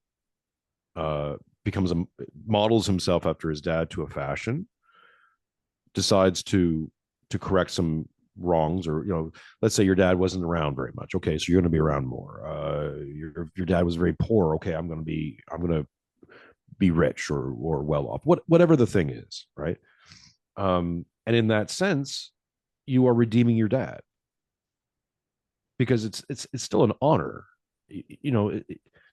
models himself after his dad to a fashion, decides to correct some wrongs, or let's say your dad wasn't around very much. Okay, so you're going to be around more. Your dad was very poor. Okay, I'm going to be rich or well off. Whatever the thing is, right? And in that sense, you are redeeming your dad, because it's still an honor.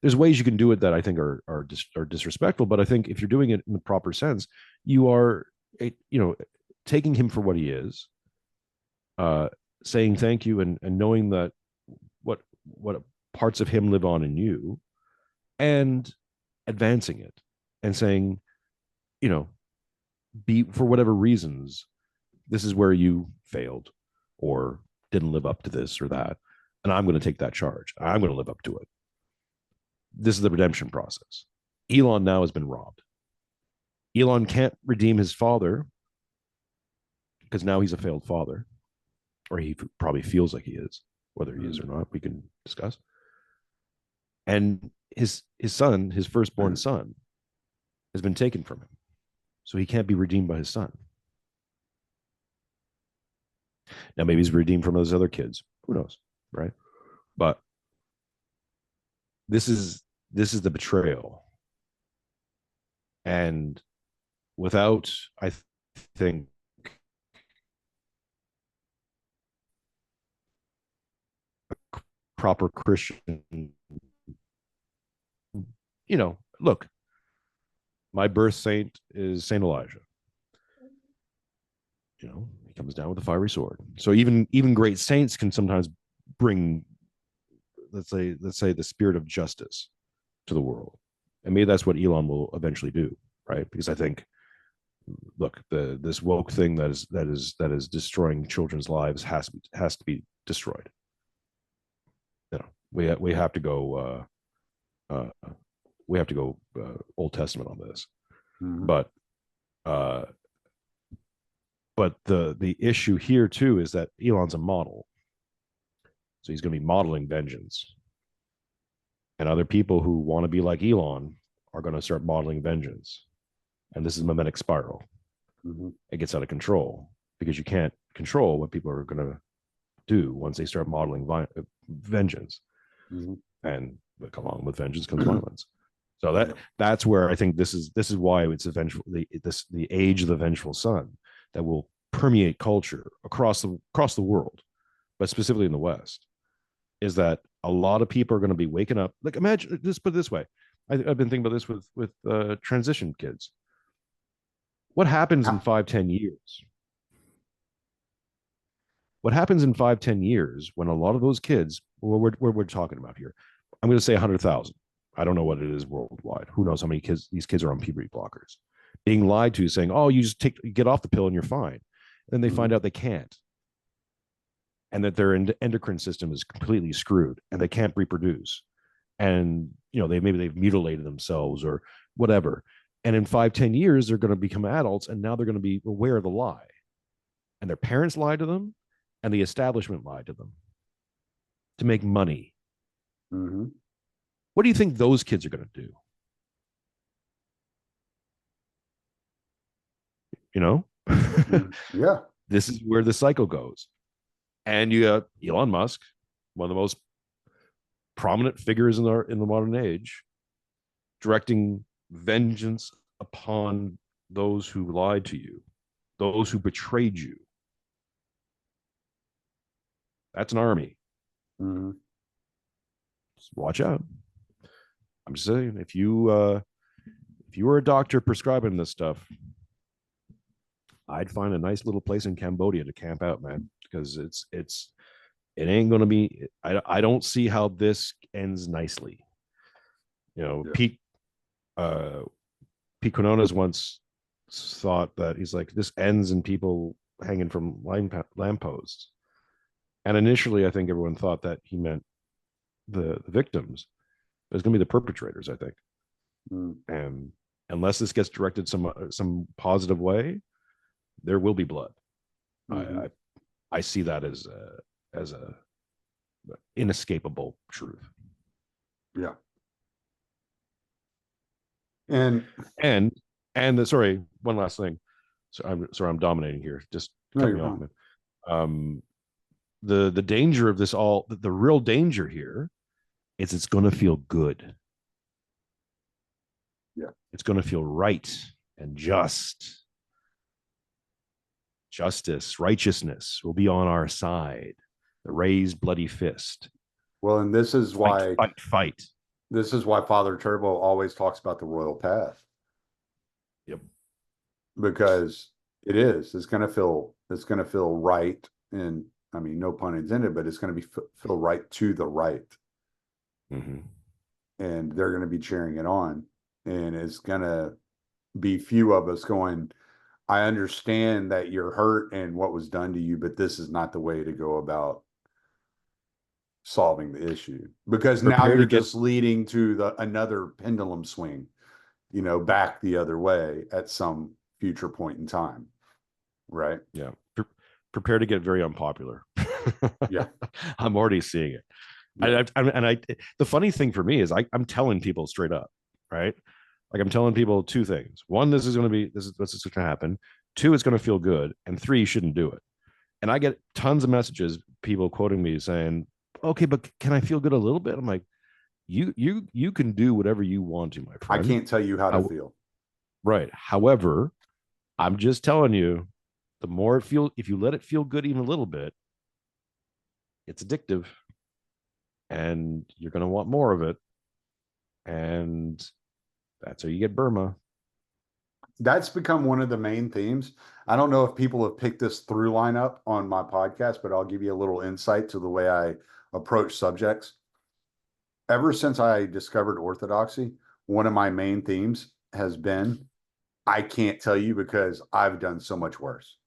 There's ways you can do it that I think are disrespectful, but I think if you're doing it in the proper sense, you are taking him for what he is, saying thank you, and knowing that what parts of him live on in you, and advancing it, and saying, be, for whatever reasons, this is where you failed or didn't live up to this or that, and I'm going to take that charge. I'm going to live up to it. This is the redemption process. Elon now has been robbed. Elon can't redeem his father because now he's a failed father, or he probably feels like he is. Whether he is or not, we can discuss. And his son, his firstborn son, has been taken from him, so he can't be redeemed by his son. Now maybe he's redeemed from those other kids. Who knows, right? But this is the betrayal, and without, I think, proper Christian, look, my birth saint is Saint Elijah. He comes down with a fiery sword. So even great saints can sometimes bring, let's say the spirit of justice to the world. And maybe that's what Elon will eventually do, right? Because I think, look, this woke thing that is destroying children's lives has to be destroyed. We have to go Old Testament on this. Mm-hmm. But the issue here too is that Elon's a model, so he's going to be modeling vengeance, and other people who want to be like Elon are going to start modeling vengeance, and this is a mimetic spiral. Mm-hmm. It gets out of control because you can't control what people are going to do once they start modeling vengeance. Mm-hmm. And along with vengeance comes violence. So that's where I think this is why it's the age of the vengeful son that will permeate culture across the world, but specifically in the West, is that a lot of people are going to be waking up. Like, imagine, just put it this way. I've been thinking about this with transition kids. What happens in 5-10 years? What happens in 5-10 years when a lot of those kids, we're talking about here, I'm going to say 100,000. I don't know what it is worldwide. Who knows how many kids these kids are on puberty blockers, being lied to, saying, "Oh, you just get off the pill and you're fine." And then they find out they can't, and that their endocrine system is completely screwed, and they can't reproduce, and they've mutilated themselves or whatever. And in 5-10 years, they're going to become adults, and now they're going to be aware of the lie, and their parents lied to them, and the establishment lied to them to make money. Mm-hmm. What do you think those kids are going to do? Yeah. This is where the cycle goes. And you got Elon Musk, one of the most prominent figures in the modern age, directing vengeance upon those who lied to you, those who betrayed you. That's an army. Mm-hmm. Just watch out. I'm just saying, if you were a doctor prescribing this stuff, I'd find a nice little place in Cambodia to camp out, man, because it ain't gonna be. I don't see how this ends nicely. You know, Yeah. Uh, Pete Quinones once thought that he's like, this ends in people hanging from lampposts. And initially, I think everyone thought that he meant the victims. But it's going to be the perpetrators, I think. Mm. And unless this gets directed some positive way, there will be blood. Mm-hmm. I see that as a inescapable truth. Yeah. And And sorry, one last thing. So I'm dominating here. Just no, cut you're me off, fine. man. The danger of this all, the real danger here is it's going to feel good. Yeah. It's going to feel right and just. Justice, righteousness will be on our side. The raised bloody fist. Well, and this is Fight, why fight, fight. this is why Father Turbo always talks about the royal path. Yep. Because it's going to feel right. And I mean, no pun intended, but it's going to be feel right to the right. Mm-hmm. And they're going to be cheering it on. And it's going to be few of us going, I understand that you're hurt and what was done to you, but this is not the way to go about solving the issue, because now Prepare you're to get just leading to another pendulum swing, back the other way at some future point in time. Right. yeah. Prepare to get very unpopular. Yeah. I'm already seeing it. Yeah. The funny thing for me is I'm telling people straight up, right? Like I'm telling people two things. One, this is what's going to happen. Two, it's going to feel good. And three, you shouldn't do it. And I get tons of messages, people quoting me saying, okay, but can I feel good a little bit? I'm like, you can do whatever you want to, my I friend. can't tell you how to feel. Right. However, I'm just telling you, the more it feels, if you let it feel good even a little bit, it's addictive and you're going to want more of it. And that's how you get Burma. That's become one of the main themes. I don't know if people have picked this through line up on my podcast, but I'll give you a little insight to the way I approach subjects. Ever since I discovered orthodoxy, one of my main themes has been, I can't tell you because I've done so much worse.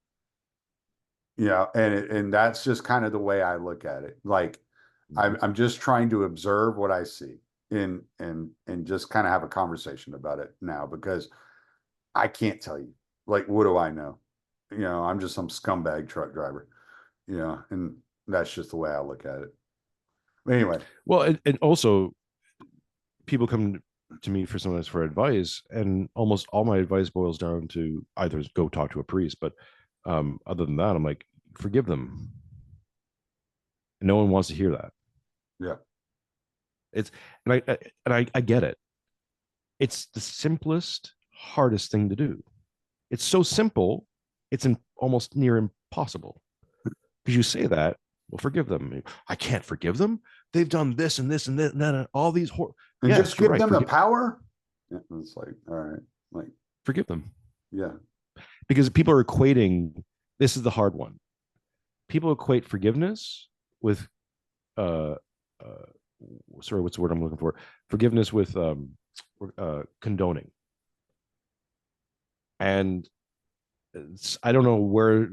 Yeah, and that's just kind of the way I look at it. Like I'm just trying to observe what I see and just kind of have a conversation about it now, because I can't tell you. Like, what do I know? I'm just some scumbag truck driver. And that's just the way I look at it. Anyway, Well, and also people come to me for sometimes for advice, and almost all my advice boils down to either go talk to a priest, but other than that, I'm like, forgive them. And no one wants to hear that. yeah, It's and I get it. It's the simplest, hardest thing to do. It's so simple, it's almost near impossible. Because you say that, well, forgive them. I can't forgive them. They've done this and this and that and all these and yes, just you're give right. them the power. Yeah, it's like, all right, like, Forgive them. yeah, Because people are equating, this is the hard one. People equate forgiveness with uh sorry, what's the word I'm looking for? Forgiveness with condoning. And I don't know where,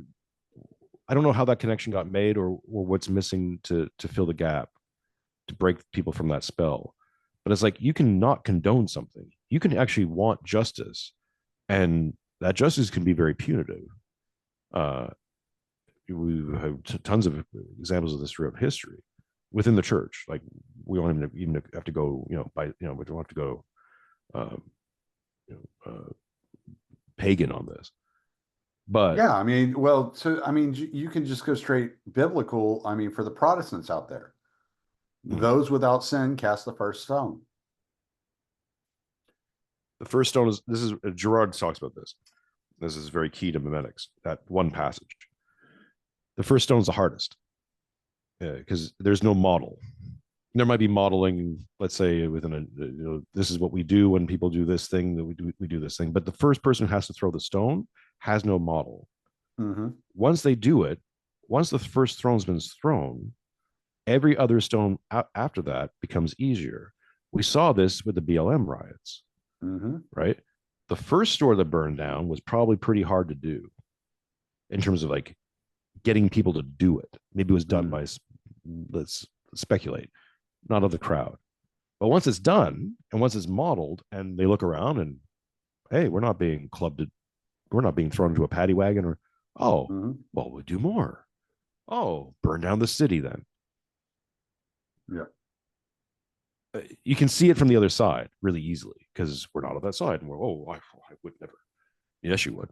I don't know how that connection got made, or what's missing to fill the gap to break people from that spell. But it's like, you can not condone something. You can actually want justice, and that justice can be very punitive. Uh, we have tons of examples of this throughout history within the church. Like, we don't even have to go, we don't have to go um, pagan on this. But yeah. I mean, well, so I mean, you can just go straight biblical. I mean, for the Protestants out there, those without sin cast the first stone. The first stone is, this is Gerard talks about this. This is very key to memetics, that one passage. The first stone is the hardest. because there's no model. There might be modeling, let's say within a, this is what we do when people do this thing, that we do this thing, but the first person who has to throw the stone has no model. Mm-hmm. Once they do it, once the first stone's been thrown, every other stone after that becomes easier. We saw this with the BLM riots, Mm-hmm. right? The first store that burned down was probably pretty hard to do in terms of like getting people to do it. Maybe it was done by, let's speculate, not of the crowd. But once it's done and once it's modeled and they look around and, hey, we're not being clubbed, we're not being thrown into a paddy wagon, or, oh, Mm-hmm. well, we'll do more. Oh, burn down the city then. Yeah. You can see it from the other side really easily because we're not on that side. And we're, oh, I would never. Yes, you would.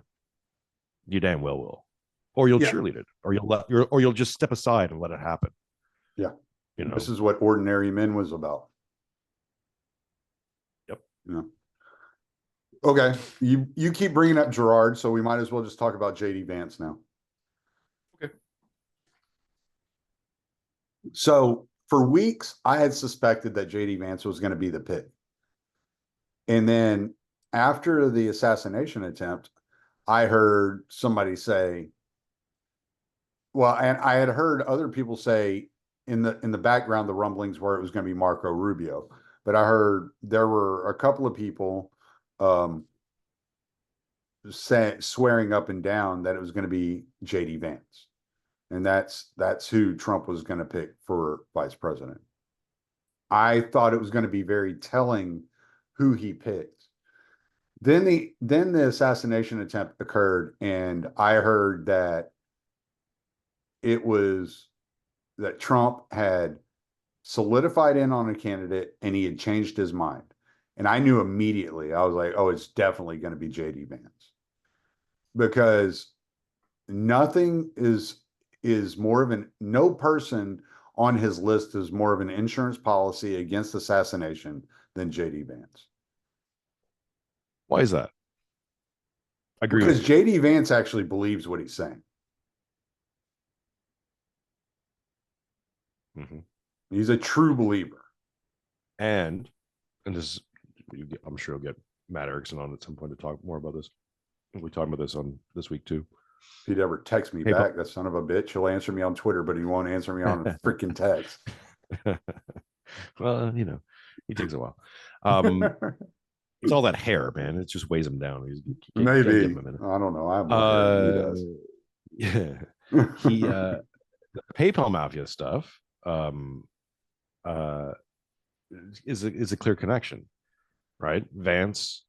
You damn well will. Or you'll Yeah. cheerlead it, or you'll just step aside and let it happen. Yeah. You know, This is what Ordinary Men was about. Yep. Yeah. Okay. You keep bringing up Gerard, so we might as well just talk about J D Vance now. Okay. So for weeks, I had suspected that J D Vance was going to be the pick. And then after the assassination attempt, I heard somebody say, well, and I had heard other people say in the background, the rumblings were it was going to be Marco Rubio, but I heard there were a couple of people swearing up and down that it was going to be J D Vance, and that's who Trump was going to pick for vice president. I thought it was going to be very telling who he picked. Then the assassination attempt occurred, and I heard that it was that Trump had solidified in on a candidate and he had changed his mind. And I knew immediately, I was like, oh, it's definitely going to be J D Vance. Because nothing is more of no person on his list is more of an insurance policy against assassination than J D Vance. Why is that? I agree Because with you. J D Vance actually believes what he's saying. Mm-hmm. He's a true believer. And this, I'm sure you'll get Matt Erickson on at some point to talk more about this. We'll be talking about this on this week too. If he'd ever text me back, that son of a bitch, he'll answer me on Twitter, but he won't answer me on a freaking text. Well, he takes a while. It's all that hair, man. It just weighs him down. Maybe. Give him a minute. I don't know. I have more hair than he does. Yeah. He PayPal mafia stuff is a clear connection, right? Vance,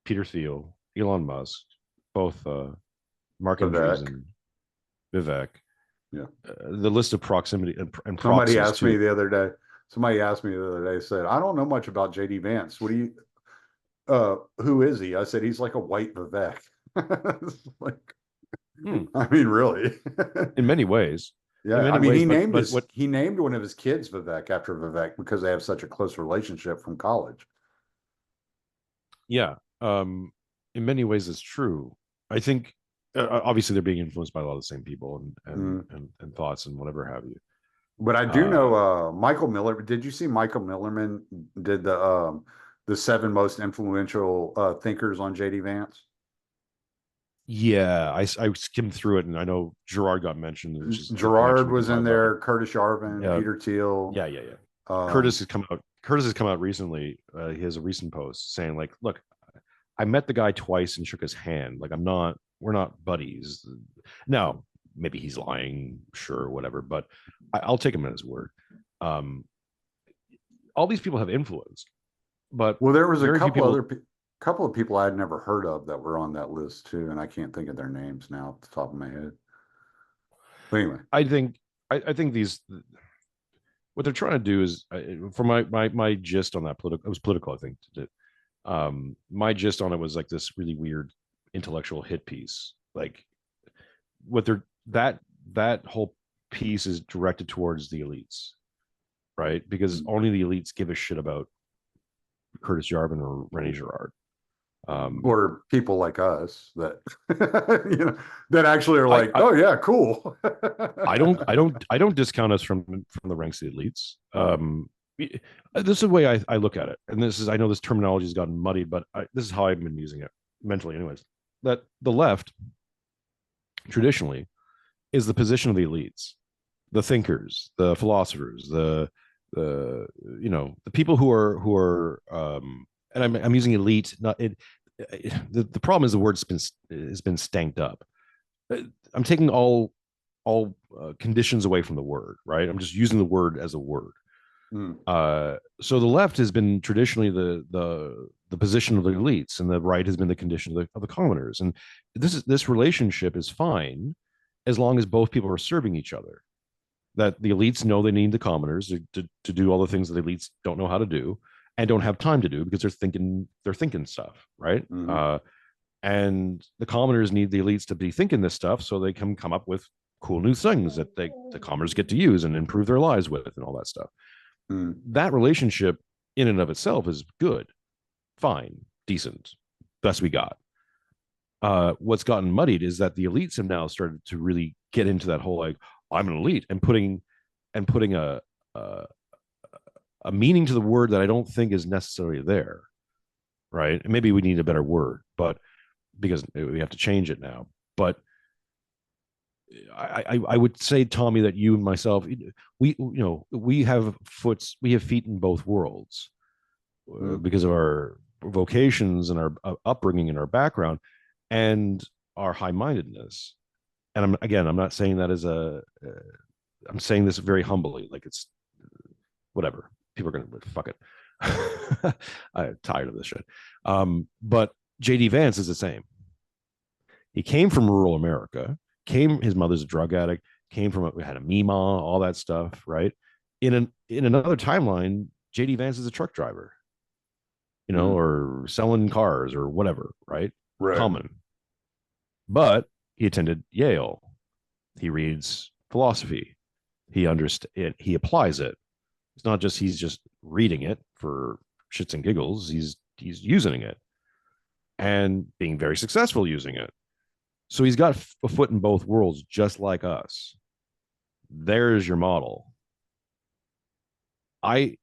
Peter Thiel, Elon Musk, both Mark Andrews and Vivek. Yeah. The list of proximity and somebody asked me the other day, said, I don't know much about J D Vance. What do you who is he? I said he's like a white Vivek. Like, I mean, really. In many ways. Yeah. I mean, he named one of his kids Vivek after Vivek because they have such a close relationship from college. Yeah. In many ways it's true. I think obviously they're being influenced by a lot of the same people and thoughts and whatever have you. But I do know Michael Miller. Did you see Michael Millerman did the 7 most influential thinkers on J D Vance? Yeah, I skimmed through it, and I know Gerard got mentioned. Gerard was in there. Curtis Yarvin, Peter Thiel. Yeah. Curtis has come out. Curtis has come out recently. He has a recent post saying, like, look, I met the guy twice and shook his hand. Like, we're not buddies. Now, maybe he's lying, sure, whatever, but I'll take him at his word. All these people have influence, but there was a couple of people I had never heard of that were on that list too, and I can't think of their names now off the top of my head. But anyway, I think these, what they're trying to do is, for my gist on that it was political, I think. My gist on it was like this really weird intellectual hit piece. Like, that whole piece is directed towards the elites, right? Because only the elites give a shit about Curtis Yarvin or Rene Girard. Or people like us that you know that actually are I, like, I oh yeah, cool. I don't discount us from the ranks of the elites. This is the way I look at it, and this is, I know this terminology has gotten muddied, but this is how I've been using it mentally, anyways. That the left traditionally is the position of the elites, the thinkers, the philosophers, the people and I'm using elite, not it. The problem is the word's been stanked up. I'm taking all conditions away from the word, right? I'm just using the word as a word. Mm, So the left has been traditionally the position of the elites, and the right has been the condition of the commoners. And this relationship is fine as long as both people are serving each other. That the elites know they need the commoners to do all the things that the elites don't know how to do and don't have time to do because they're thinking stuff, right? mm, And the commoners need the elites to be thinking this stuff so they can come up with cool new things that the commoners get to use and improve their lives with and all that stuff. mm, That relationship in and of itself is good, fine, decent, best we got. What's gotten muddied is that the elites have now started to really get into that whole, like, I'm an elite, and putting a a meaning to the word that I don't think is necessarily there, right? And maybe we need a better word, but because we have to change it now. But I would say, Tommy, that you and myself, we have feet in both worlds mm. because of our vocations and our upbringing and our background and our high mindedness. And I'm not saying that as I'm saying this very humbly, like it's whatever. People are gonna fuck it. I'm tired of this shit. But J D Vance is the same. He came from rural America. His mother's a drug addict. We had a Mima, all that stuff, right? In another timeline, J D Vance is a truck driver, Mm. or selling cars or whatever, right? Right. Common. But he attended Yale. He reads philosophy. He understands it. He applies it. It's not just he's just reading it for shits and giggles. He's using it and being very successful using it. So he's got a foot in both worlds, just like us. There's your model.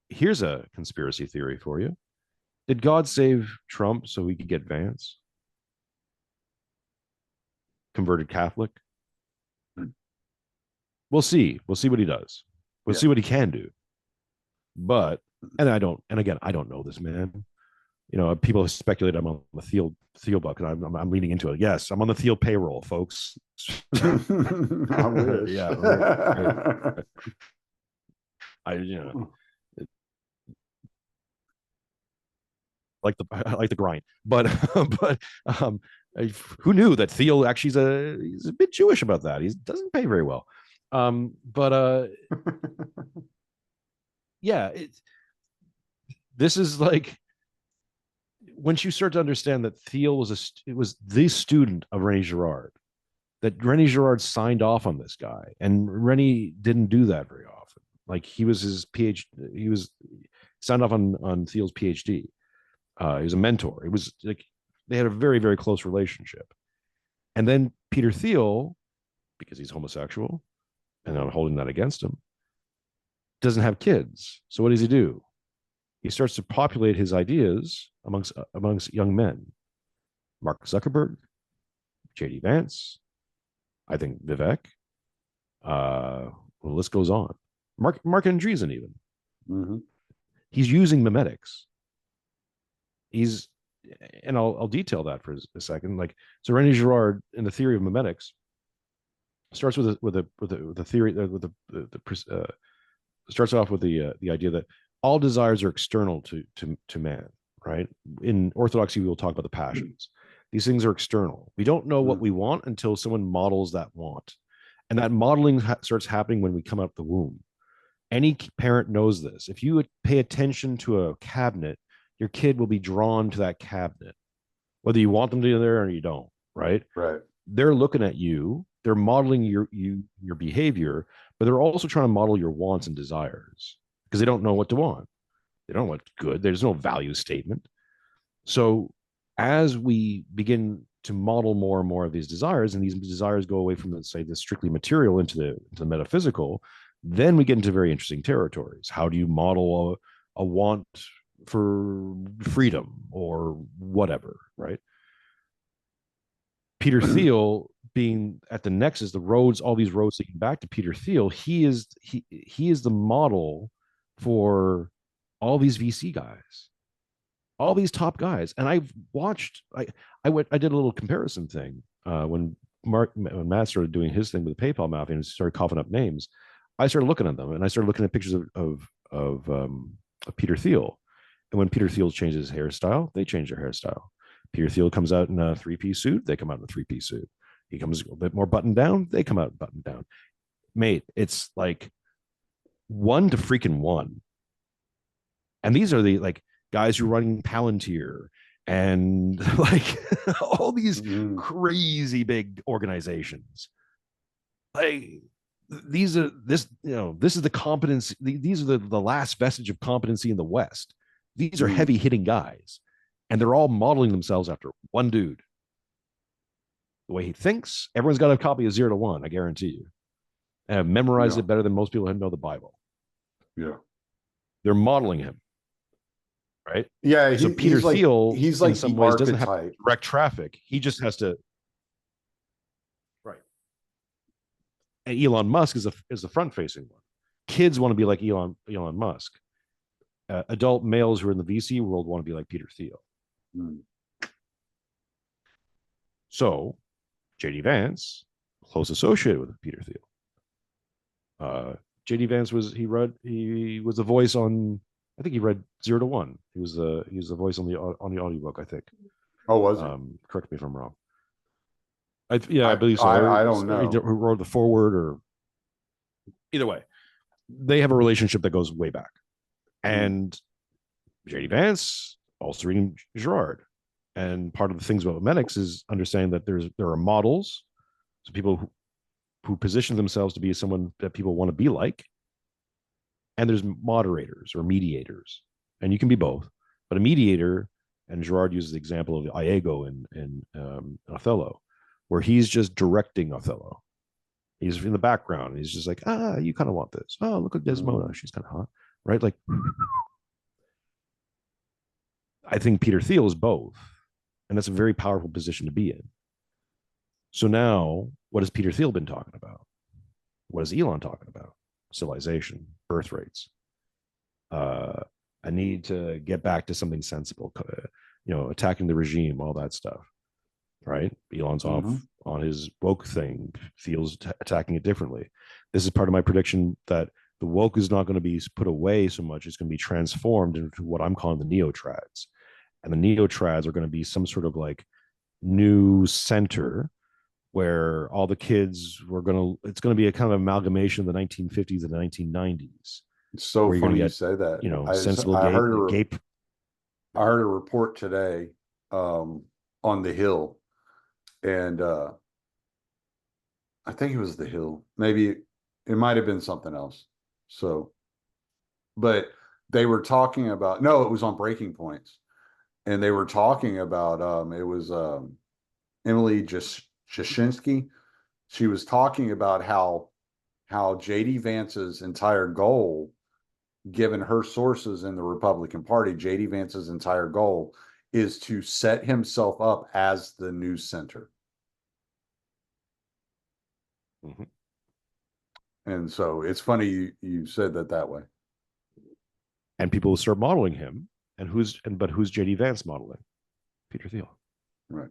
Here's a conspiracy theory for you. Did God save Trump so he could get Vance? Converted Catholic? Mm. We'll see. We'll see what he does. We'll Yeah. see what he can do. But and again, I don't know this man. People have speculated I'm on the Thiel buck, and I'm leaning into it. Yes, I'm on the Thiel payroll, folks. I wish. Yeah, right. I like the grind, but but um, who knew that Thiel actually he's a bit Jewish about that. He doesn't pay very well. But yeah, this is like once you start to understand that Thiel was the student of René Girard, that René Girard signed off on this guy, and René didn't do that very often. Like he was his PhD, he was signed off on Thiel's PhD. He was a mentor. It was like they had a very, very close relationship. And then Peter Thiel, because he's homosexual, and I'm holding that against him, doesn't have kids. So what does he do? He starts to populate his ideas amongst young men. Mark Zuckerberg, J D Vance, I think Vivek. The list goes on. Mark Andreessen even. Mm-hmm. He's using memetics. And I'll detail that for a second. Like, so René Girard in the theory of memetics starts with the theory starts off with the idea that all desires are external to man, right? In orthodoxy, we will talk about the passions. These things are external. We don't know what we want until someone models that want, and that modeling starts happening when we come out the womb. Any parent knows this. If you pay attention to a cabinet, your kid will be drawn to that cabinet, whether you want them to be there or you don't, right? Right. They're looking at you, they're modeling your behavior, but they're also trying to model your wants and desires because they don't know what to want. They don't know what's good. There's no value statement. So as we begin to model more and more of these desires, and these desires go away from, let's say, the strictly material into the metaphysical, then we get into very interesting territories. How do you model a want for freedom or whatever, right? Peter Thiel being at the nexus, the roads, all these roads leading back to Peter Thiel, he is the model for all these VC guys, all these top guys. And I've watched, I did a little comparison thing when Matt started doing his thing with the PayPal Mafia and started coughing up names. I started looking at them, and I started looking at pictures of Peter Thiel. And when Peter Thiel changes his hairstyle, they change their hairstyle. Peter Thiel comes out in a three-piece suit, they come out in a three-piece suit. He comes a bit more buttoned down, they come out buttoned down. Mate, it's like 1-to-freaking-1. And these are the like guys who are running Palantir and like all these crazy big organizations. Like these are this, this is the competence. These are the last vestige of competency in the West. These are heavy hitting guys, and they're all modeling themselves after one dude. The way he thinks, everyone's got a copy of 0 to 1, I guarantee you. And have memorized it better than most people who know the Bible. Yeah. They're modeling him. Right? Yeah. So Peter Thiel, he's like in some ways, doesn't have direct traffic. He just has to. Right. And Elon Musk is the front facing one. Kids want to be like Elon Musk. Adult males who are in the VC world want to be like Peter Thiel. So J D Vance, close associated with Peter Thiel. J D Vance was the voice on, I think he read 0 to 1. He was the voice on the audiobook, I think. Oh, was he? Correct me if I'm wrong. I believe so. I don't know who wrote the foreword, or either way, they have a relationship that goes way back. And J D Vance also reading Girard, and part of the things about memetics is understanding that there are models, so people who position themselves to be someone that people want to be like, and there's moderators or mediators, and you can be both. But a mediator, and Girard uses the example of Iago in Othello, where he's just directing Othello. He's in the background. He's just like, you kind of want this. Oh, look at Desmona. She's kind of hot, right? Like, I think Peter Thiel is both. And that's a very powerful position to be in. So now, what has Peter Thiel been talking about? What is Elon talking about? Civilization, birth rates. I need to get back to something sensible, attacking the regime, all that stuff. Right? Elon's off on his woke thing. Thiel's attacking it differently. This is part of my prediction that the woke is not going to be put away so much. It's going to be transformed into what I'm calling the neo-trads. And the neo-trads are going to be some sort of like new center where all the kids it's going to be a kind of amalgamation of the 1950s and the 1990s. It's so funny you say that. Sensible I heard a report today on the Hill, and I think it was the Hill. Maybe it might have been something else. So, but they were talking about, no, it was on Breaking Points, and they were talking about it was Emily Jashinsky. She was talking about how J D Vance's entire goal, given her sources in the Republican Party, J D Vance's entire goal is to set himself up as the news center. And so it's funny you said that way. And people will start modeling him. But who's J D Vance modeling? Peter Thiel. Right.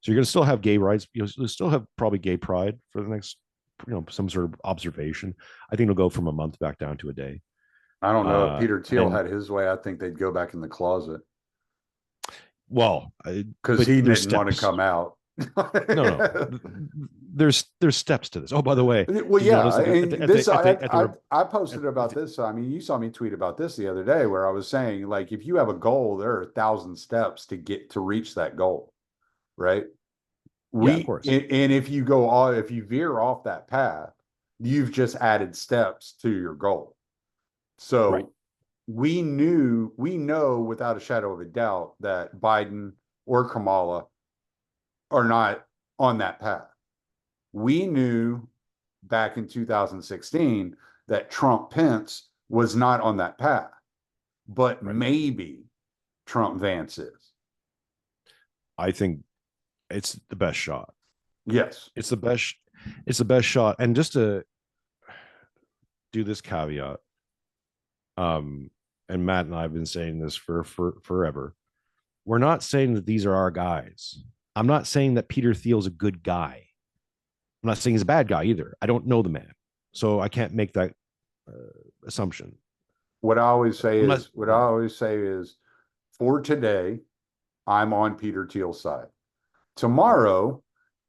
So you're going to still have gay rights. You'll still have probably gay pride for the next, some sort of observation. I think it'll go from a month back down to a day. I don't know. If Peter Thiel had his way, I think they'd go back in the closet. Well, because he didn't want to come out. No. There's steps to this. Oh, by the way. Well, yeah. I posted about this. I mean, you saw me tweet about this the other day where I was saying, like, if you have a goal, there are 1,000 steps to reach that goal. Right. Yeah, of course. And if you veer off that path, you've just added steps to your goal. So we know without a shadow of a doubt that Biden or Kamala are not on that path. We knew back in 2016 that Trump Pence was not on that path, but maybe Trump Vance is. I think it's the best shot. Yes. It's the best shot. And just to do this caveat, and Matt and I have been saying this for forever. We're not saying that these are our guys. I'm not saying that Peter Thiel's a good guy. I'm not saying he's a bad guy either. I don't know the man, so I can't make that assumption. What I always say is, for today, I'm on Peter Thiel's side. Tomorrow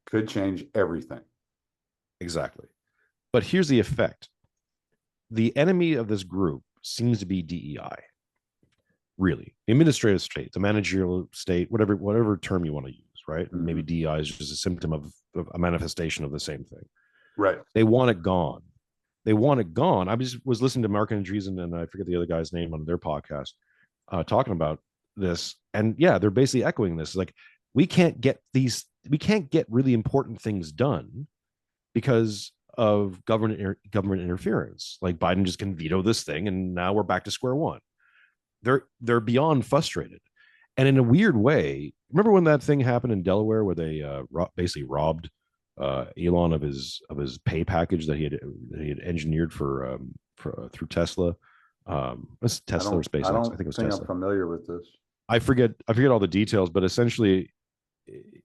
could change everything. Exactly. But here's the effect. The enemy of this group seems to be DEI. Really, the administrative state, the managerial state, whatever term you want to use, right? Mm-hmm. Maybe DEI is just a symptom of a manifestation of the same thing. Right. They want it gone. They want it gone. I was listening to Mark and Andreessen, and I forget the other guy's name on their podcast, talking about this. And yeah, they're basically echoing this. Like, we can't get really important things done because of government interference. Like, Biden just can veto this thing, and now we're back to square one. They're beyond frustrated. And in a weird way, remember when that thing happened in Delaware where they basically robbed Elon of his pay package that he had engineered for through Tesla? Was Tesla or SpaceX? I think it was Tesla. I'm familiar with this. I forget all the details, but essentially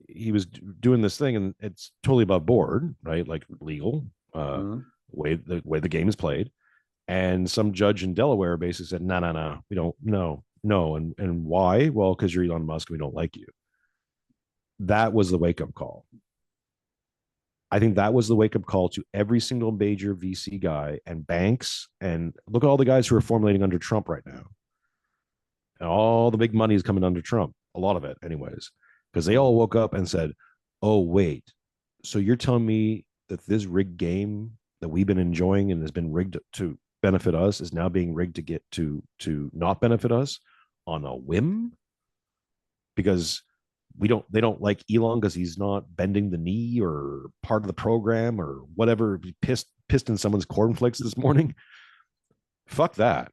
he was doing this thing, and it's totally above board, right? Like legal, way the game is played. And some judge in Delaware basically said, no, we don't, no. And why? Well, because you're Elon Musk, we don't like you. That was the wake-up call. I think that was the wake-up call to every single major VC guy and banks. And look at all the guys who are formulating under Trump right now. And all the big money is coming under Trump. A lot of it, anyways. Because they all woke up and said, oh, wait. So you're telling me that this rigged game that we've been enjoying and has been rigged to benefit us is now being rigged to get to not benefit us on a whim? Because they don't like Elon because he's not bending the knee or part of the program or whatever. He pissed in someone's cornflakes this morning. Fuck that.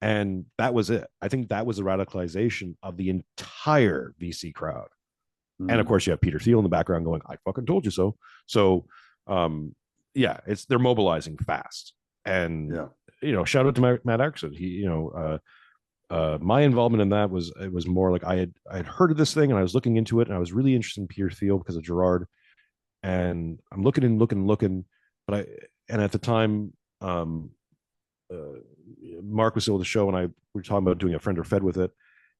And that was it. I think that was the radicalization of the entire VC crowd. And of course, you have Peter Thiel in the background going, I fucking told you so. So yeah, they're mobilizing fast. And shout out to Matt Erickson. He, my involvement in that was more like I had heard of this thing and I was looking into it, and I was really interested in Peter Thiel because of Gerard. And I'm looking, but at the time, Mark was still at the show, and we were talking about doing a friend or fed with it,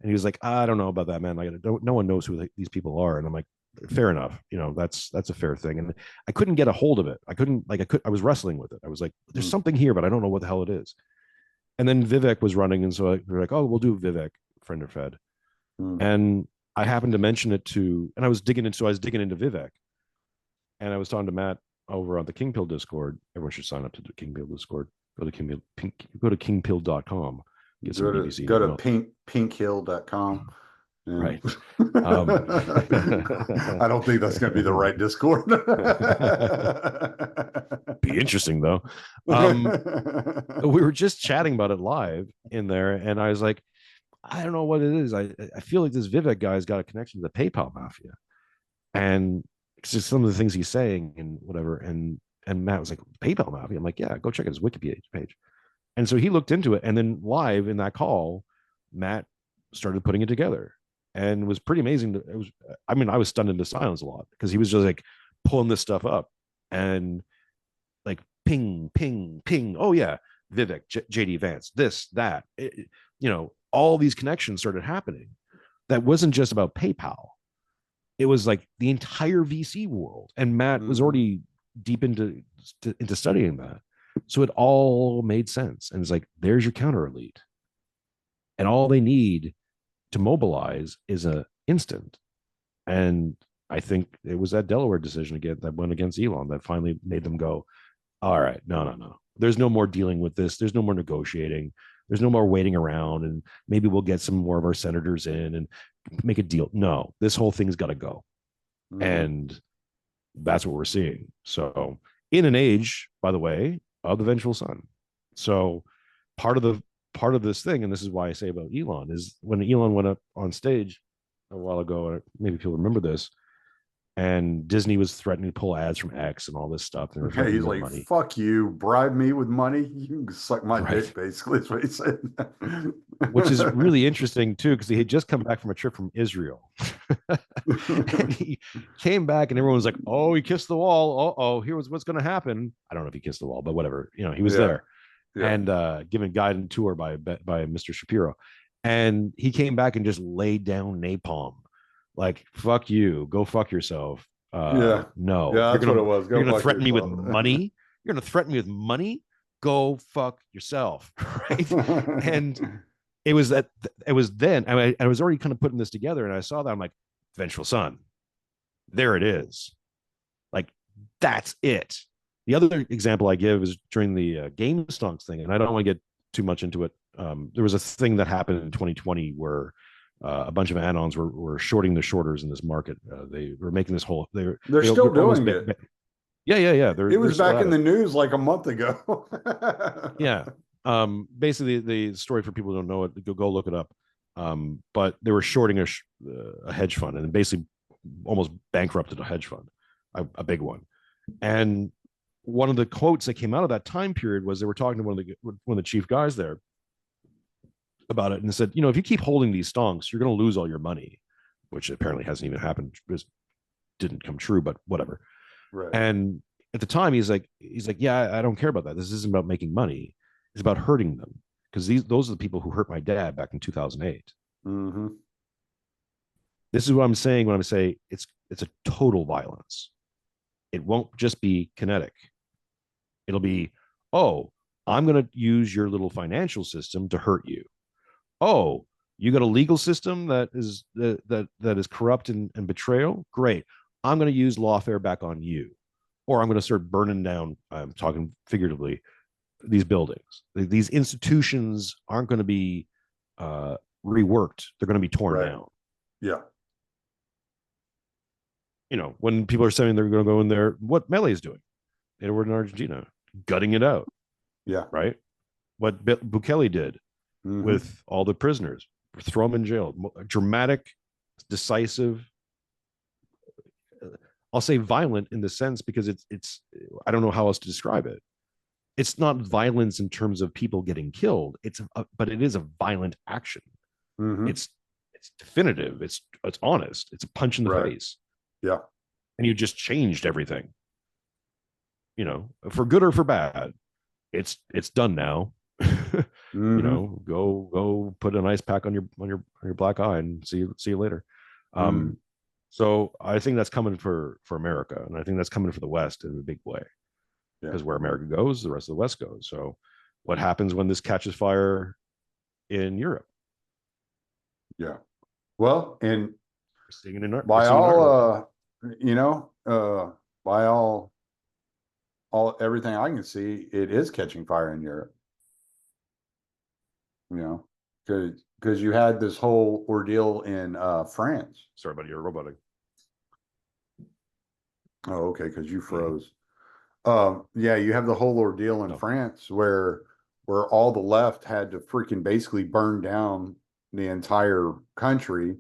and he was like, I don't know about that, man. Like, no one knows who these people are, and I'm like, fair enough, that's a fair thing. And I couldn't get a hold of it. I was wrestling with it. I was like, there's something here, but I don't know what the hell it is. And then Vivek was running, and so we were like, oh, we'll do Vivek friend or fed. And I happened to mention it and I was digging into Vivek, and I was talking to Matt over on the King Pill Discord. Everyone should sign up to the King Pill Discord. Go to kingpill.com. Get some BBC. Go to pinkhill.com. Yeah. Right. I don't think that's going to be the right Discord. Be interesting though. We were just chatting about it live in there, and I was like, I don't know what it is. I feel like this Vivek guy's got a connection to the PayPal mafia, and just some of the things he's saying and whatever. And Matt was like, PayPal mafia. I'm like, yeah, go check out his Wikipedia page. And so he looked into it, and then live in that call, Matt started putting it together. And it was pretty amazing. I was stunned into silence a lot because he was just like pulling this stuff up and like ping, ping, ping. Oh yeah, Vivek, J D Vance, this, that. All these connections started happening. That wasn't just about PayPal. It was like the entire VC world, and Matt was already deep into studying that. So it all made sense. And it's like, there's your counter elite, and all they need to mobilize is a instant. And I think it was that Delaware decision again that went against Elon that finally made them go, all right, no. There's no more dealing with this. There's no more negotiating. There's no more waiting around. And maybe we'll get some more of our senators in. And make a deal. No, this whole thing's got to go. Hmm. And that's what we're seeing. So, in an age, by the way, of the vengeful son. So, part of the part of this thing, and this is why I say about Elon, is when Elon went up on stage a while ago, maybe people remember this, and Disney was threatening to pull ads from X and all this stuff. And they were Yeah, threatening he's more like, money. fuck you, bribe me with money. You can suck my Right. dick, basically, is what he said. Which is really interesting too, because he had just come back from a trip from Israel. And he came back and everyone was like, oh, he kissed the wall. Oh, here was what's going to happen. I don't know if he kissed the wall, but whatever. He was Yeah, there yeah, and given guided tour by Mr. Shapiro. And he came back and just laid down napalm. Like, fuck you, go fuck yourself. yeah, No, yeah. you're That's what gonna it was. you're Go gonna fuck threaten me with yourself. money. You're gonna threaten me with money. Go fuck yourself. Right. And it was then I was already kind of putting this together and I saw that I'm like, vengeful son, there it is. Like, that's it. The other example I give is during the game stonks thing, and I don't want to get too much into it. There was a thing that happened in 2020 where a bunch of anons were shorting the shorters in this market. They were making this whole They're still they're almost doing it. yeah It they're was still back at in it. the news like a month ago. Yeah. Basically, the story for people who don't know it, go look it up. But they were shorting a hedge fund and basically almost bankrupted a hedge fund, a big one. And one of the quotes that came out of that time period was they were talking to one of the chief guys there about it and said, if you keep holding these stonks, you're going to lose all your money, which apparently hasn't even happened. It didn't come true, but whatever. Right. And at the time, he's like, yeah, I don't care about that. This isn't about making money. It's about hurting them because those are the people who hurt my dad back in 2008. Mm-hmm. This is what I'm saying when I say it's a total violence. It won't just be kinetic. It'll be, oh, I'm going to use your little financial system to hurt you. Oh, you got a legal system that is corrupt and betrayal. Great. I'm going to use lawfare back on you, or I'm going to start burning down. I'm talking figuratively, these buildings. These institutions aren't going to be reworked. They're going to be torn Right. down. Yeah. When people are saying they're going to go in there, what Melee is doing, they were in Argentina, gutting it out, Yeah. right? What Bukele did Mm-hmm. with all the prisoners, throw them in jail. Dramatic, decisive. I'll say violent in the sense because it's I don't know how else to describe it. It's not violence in terms of people getting killed. But it is a violent action. Mm-hmm. It's definitive. It's honest. It's a punch in the Right. face, Yeah. and you just changed everything. For good or for bad. It's done now. Mm-hmm. Go put an ice pack on your black eye and see you later. Mm-hmm. So I think that's coming for America, and I think that's coming for the West in a big way Yeah. because where America goes, the rest of the West goes. So what happens when this catches fire in Europe? Yeah. Well, and We're seeing it in we're by seeing it in Ireland. you know, by all everything I can see, it is catching fire in Europe. You know, because you had this whole ordeal in France. Sorry about your robotic. Oh, okay, because you Mm-hmm. froze. Yeah, you have the whole ordeal in No. France where all the left had to freaking basically burn down the entire country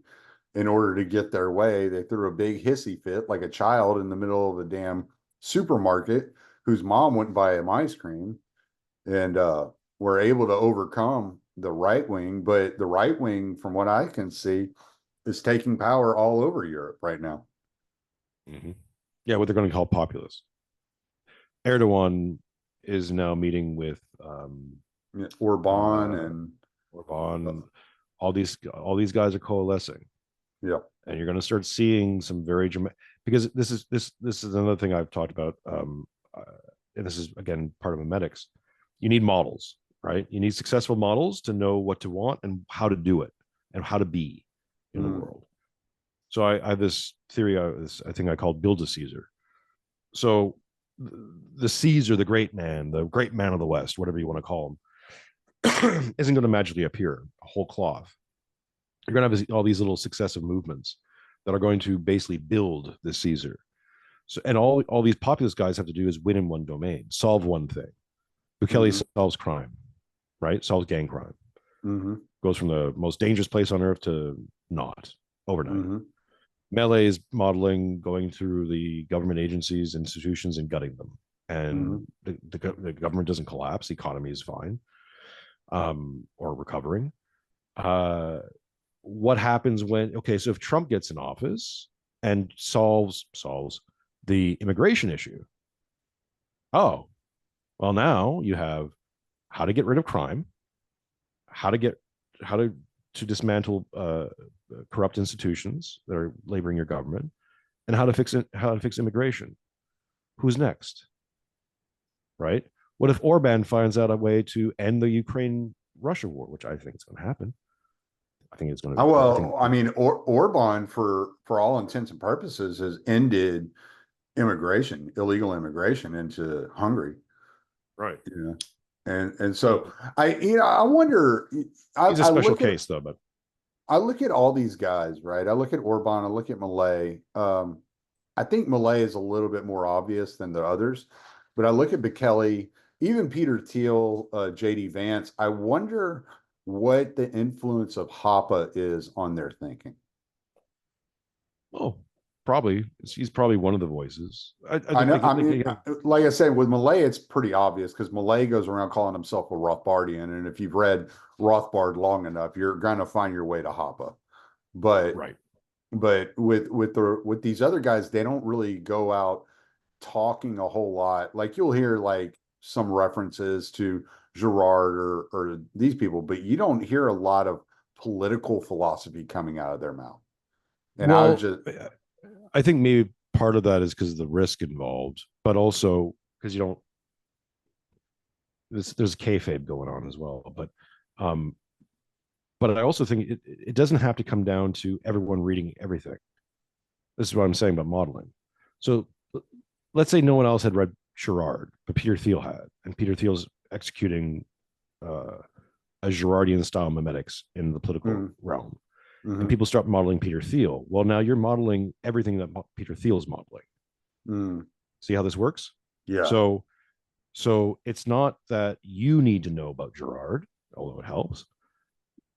in order to get their way. They threw a big hissy fit like a child in the middle of a damn supermarket whose mom went and buy him ice cream and were able to overcome the right wing. But the right wing, from what I can see, is taking power all over Europe right now. Mm-hmm. Yeah, what they're going to call populace. Erdogan is now meeting with Orban uh, and Orban. All these guys are coalescing, yeah, and you're going to start seeing some very dramatic. Because this is another thing I've talked about, uh, and this is again part of memetics. You need models, right? You need successful models to know what to want and how to do it, and how to be in the mm, world. So I have this theory. I think I called build a Caesar. So the Caesar, the great man of the West, whatever you want to call him, isn't going to magically appear whole cloth. You're going to have all these little successive movements that are going to basically build the Caesar. So, and all these populist guys have to do is win in one domain, solve one thing. Bukele Mm-hmm. solves crime, right? Solves gang crime. Mm-hmm. Goes from the most dangerous place on earth to not overnight. Mm-hmm. Melee is modeling going through the government agencies, institutions, and gutting them. Mm-hmm. And the government doesn't collapse. The economy is fine, or recovering. Uh, what happens when, okay, so if Trump gets in office and solves the immigration issue, oh, well, now you have how to get rid of crime, how to get how to dismantle corrupt institutions that are laboring your government, and how to fix immigration. Who's next, right? What if Orban finds out a way to end the Ukraine Russia war, which I think is going to happen? I think it's going to. I think. Well, I mean, Orban, for all intents and purposes, has ended immigration, illegal immigration into Hungary. Right. Yeah, and so I wonder. He's a I special look at case, though. But all these guys, right? I look at Orban, I look at Malay. I think Malay is a little bit more obvious than the others, but I look at Bekele, even Peter Thiel, J D Vance. I wonder what the influence of Hoppe is on their thinking. oh, probably he's probably one of the voices. I know. I mean, Again, like I said, with Malay, it's pretty obvious because Malay goes around calling himself a Rothbardian, and if you've read Rothbard long enough, you're going to find your way to Hoppe. But right. with these other guys, they don't really go out talking a whole lot. Like you'll hear like some references to Girard or these people, but you don't hear a lot of political philosophy coming out of their mouth. And I was Well, just I think maybe part of that is because of the risk involved, but also because you don't. There's kayfabe going on as well, um, but I also think it doesn't have to come down to everyone reading everything. This is what I'm saying about modeling. So let's say no one else had read Girard, but Peter Thiel had, and Peter Thiel's executing uh, a Girardian style mimetics in the political realm, and mm-hmm, people start modeling Peter Thiel. Well, now you're modeling everything that Peter Thiel's modeling. mm, See how this works? yeah, So, so it's not that you need to know about Girard, although it helps.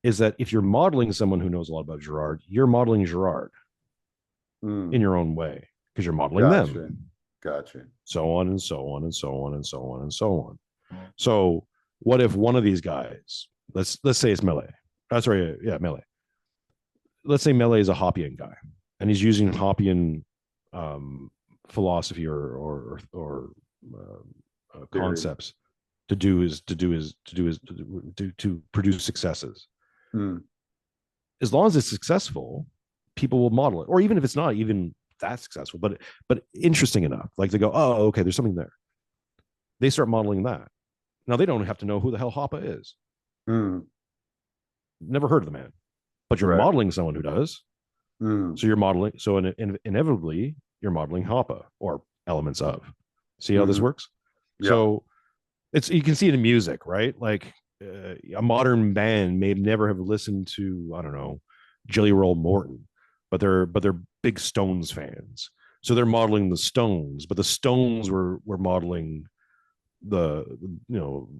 Is that if you're modeling someone who knows a lot about Girard, you're modeling Girard in mm, your own way because you're modeling gotcha, them. gotcha. So on and so on and so on and so on and so on. So what if one of these guys, let's say it's Melee. Sorry, yeah, Melee. Let's say Melee is a Hoppian guy, and he's using Hoppian um, philosophy or Theory. concepts to produce successes. Mm, As long as it's successful, people will model it, or even if it's not even that successful, but interesting enough, like they go, oh, okay, there's something there. They start modeling that. Now they don't have to know who the hell Hoppe is. mm, Never heard of the man, but you're right. modeling someone who does. Mm, So you're modeling. So inevitably, you're modeling Hoppe or elements of. See how this mm-hmm, works? yeah. So it's you can see it in music, right? Like a modern band may never have listened to I don't know Jelly Roll Morton, but they're big Stones fans. So they're modeling the Stones, but the Stones were modeling the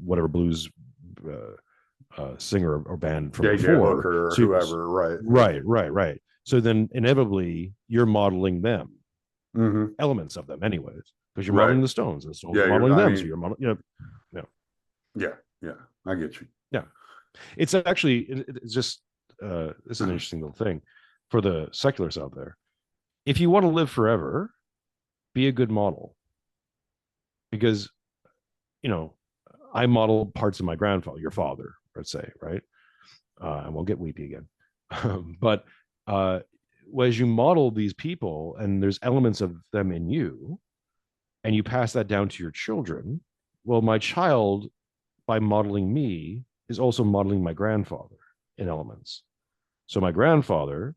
whatever blues singer or band from JJ before. Hooker or So whoever, right. right. So then inevitably you're modeling them, Mm-hmm, elements of them, anyways, because you're right. modeling the Stones, and the Stones Yeah, are modeling I them. So mean, you're modeling, yeah, yeah, yeah, I get you. yeah. It's actually it's just it's an interesting little thing for the seculars out there. If you want to live forever, be a good model because you know I model parts of my grandfather, your father, let's say, right? And we'll get weepy again. But uh, as you model these people, and there's elements of them in you, and you pass that down to your children, well, my child, by modeling me, is also modeling my grandfather in elements. So my grandfather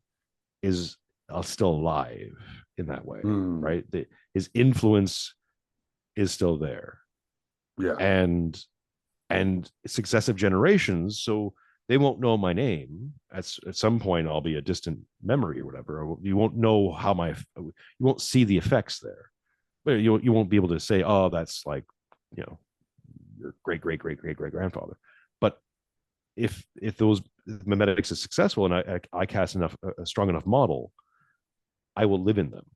is still alive in that way, Mm, right? His influence is still there, yeah. and successive generations. So they won't know my name. At some point, I'll be a distant memory or whatever. Or you won't know how you won't see the effects there. But you won't be able to say, oh, that's like, you know, your great grandfather. But if those memetics is successful and I cast a strong enough model, I will live in them.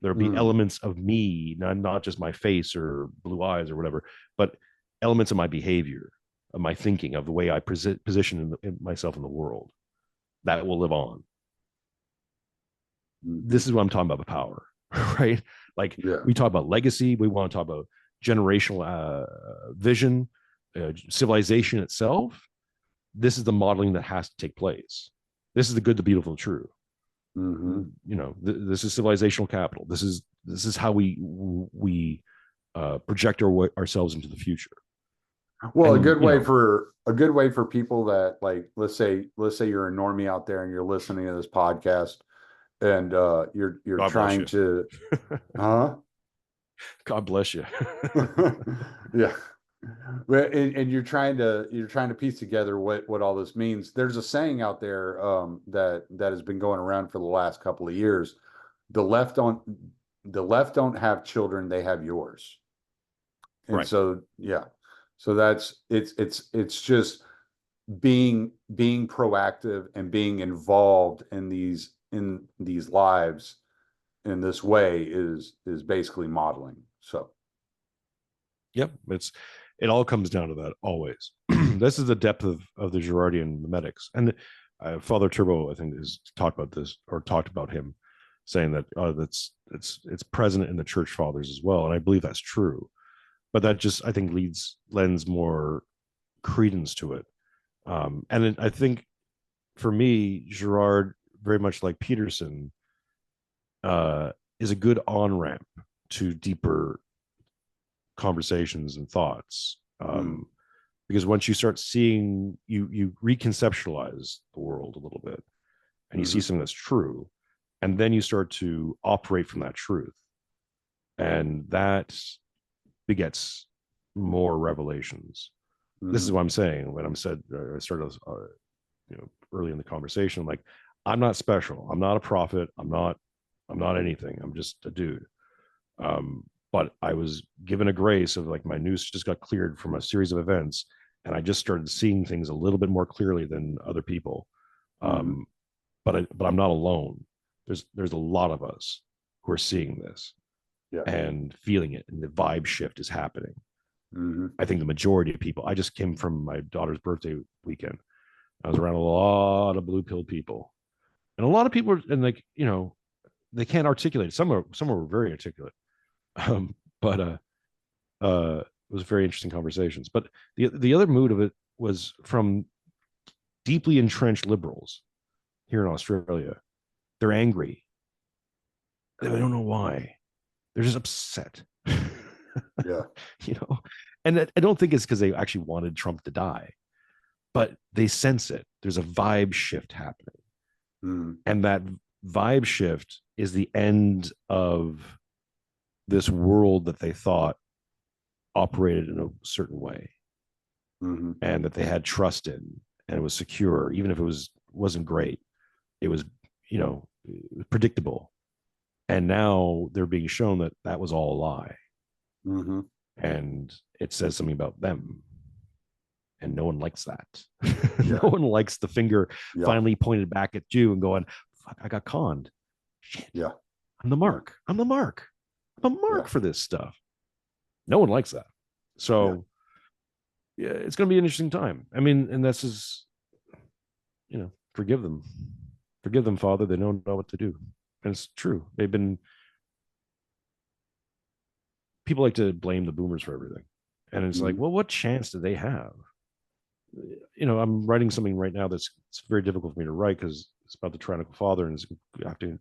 There'll be Mm, elements of me, not just my face or blue eyes or whatever, but elements of my behavior, of my thinking, of the way I position in myself in the world that will live on. mhm. This is what I'm talking about, the power, right? Like Yeah. we talk about legacy, we want to talk about generational vision, civilization itself. This is the modeling that has to take place. This is the good, the beautiful, and true. Hmm. This is civilizational capital. This is how we project ourselves into the future. Well, And a good way for people that, like, let's say you're a normie out there and you're listening to this podcast and you're God bless trying you. to, huh? God bless you. Yeah. And you're trying to piece together what all this means. There's a saying out there that has been going around for the last couple of years. The left don't the left don't have children, they have yours. And Right. so yeah. So that's it's just being proactive and being involved in these lives in this way is basically modeling. So Yep. It all comes down to that always. This is the depth of the Girardian memetics. And Father Turbo, I think, has talked about this or talked about him saying that it's present in the church fathers as well. And I believe that's true. But that just I think lends more credence to it. I think for me, Girard, very much like Peterson, is a good on ramp to deeper conversations and thoughts. mm, Because once you start seeing, you reconceptualize the world a little bit, and you see hmm something that's true, and then you start to operate from that truth, and that begets more revelations. This is hmm what I'm saying when I started early in the conversation. I'm like, I'm not special. I'm not a prophet. I'm not anything. I'm just a dude. Um, but I was given a grace of like my news just got cleared from a series of events, and I just started seeing things a little bit more clearly than other people. hmm Um, but I'm not alone. There's a lot of us who are seeing this yeah. and feeling it, and the vibe shift is happening. hmm I think the majority of people. I just came from my daughter's birthday weekend. I was around a lot of blue pill people, and a lot of people are, and like they can't articulate. Some are very articulate, but it was very interesting conversations. But the other mood of it was from deeply entrenched liberals here in Australia. They're angry. They don't know why. They're just upset. Yeah. you know, and I don't think it's because they actually wanted Trump to die, but they sense it. There's a vibe shift happening, Mm, and that vibe shift is the end of this world that they thought operated in a certain way hmm and that they had trust in, and it was secure even if wasn't great. It was predictable, and now they're being shown that that was all a lie, hmm and it says something about them, and no one likes that. Yeah. No one likes the finger Yeah. finally pointed back at you and going, fuck, I got conned. Shit. Yeah. I'm the Yeah. mark. I'm the mark. I'm a Yeah. mark for this stuff. No one likes that. Yeah. So yeah, it's going to be an interesting time. I mean, and this is, forgive them. Forgive them, Father. They don't know what to do. And it's true. People like to blame the boomers for everything. And it's like, hmm well, what chance do they have? I'm writing something right now it's very difficult for me to write because it's about the tyrannical father, and I have to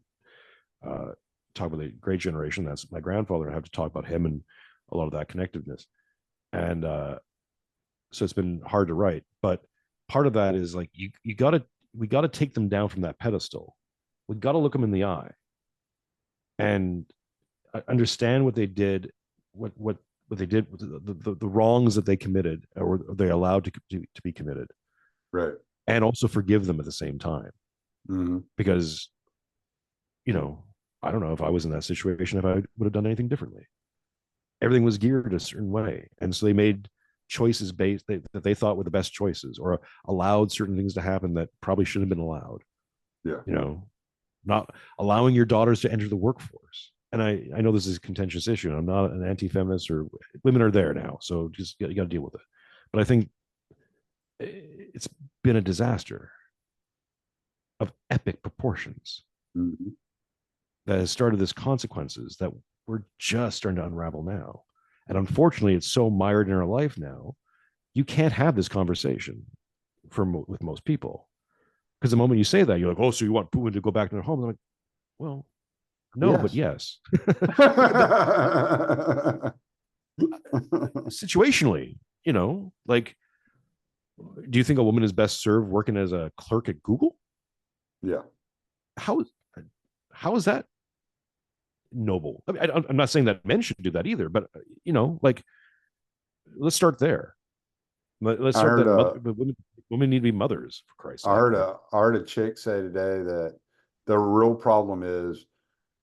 uh, talk about the great generation. That's my grandfather. I have to talk about him and a lot of that connectiveness. And so it's been hard to write. But part of that is like we gotta take them down from that pedestal. We gotta look them in the eye and understand what they did, what they did, the wrongs that they committed or they allowed to be committed, Right. and also forgive them at the same time. Hmm. Because, I don't know if I was in that situation, if I would have done anything differently. Everything was geared a certain way. And so they made choices that they thought were the best choices, or allowed certain things to happen that probably shouldn't have been allowed. Yeah. Not allowing your daughters to enter the workforce. And I know this is a contentious issue. And I'm not an anti-feminist, or women are there now. So just you got to deal with it. But I think it's been a disaster of epic proportions Hmm. that has started this consequences that we're just starting to unravel now. And unfortunately, it's so mired in our life now, you can't have this conversation with most people. Because the moment you say that, you're like, oh, so you want women to go back to their homes? I'm like, well, no, but Yes. yes. Situationally, like, do you think a woman is best served working as a clerk at Google? Yeah. How how is that noble? I mean, I'm not saying that men should do that either, but like, let's start there. Let's I start heard that a women need to be mothers, for Christ's I sake. heard a I heard a chick say today that the real problem is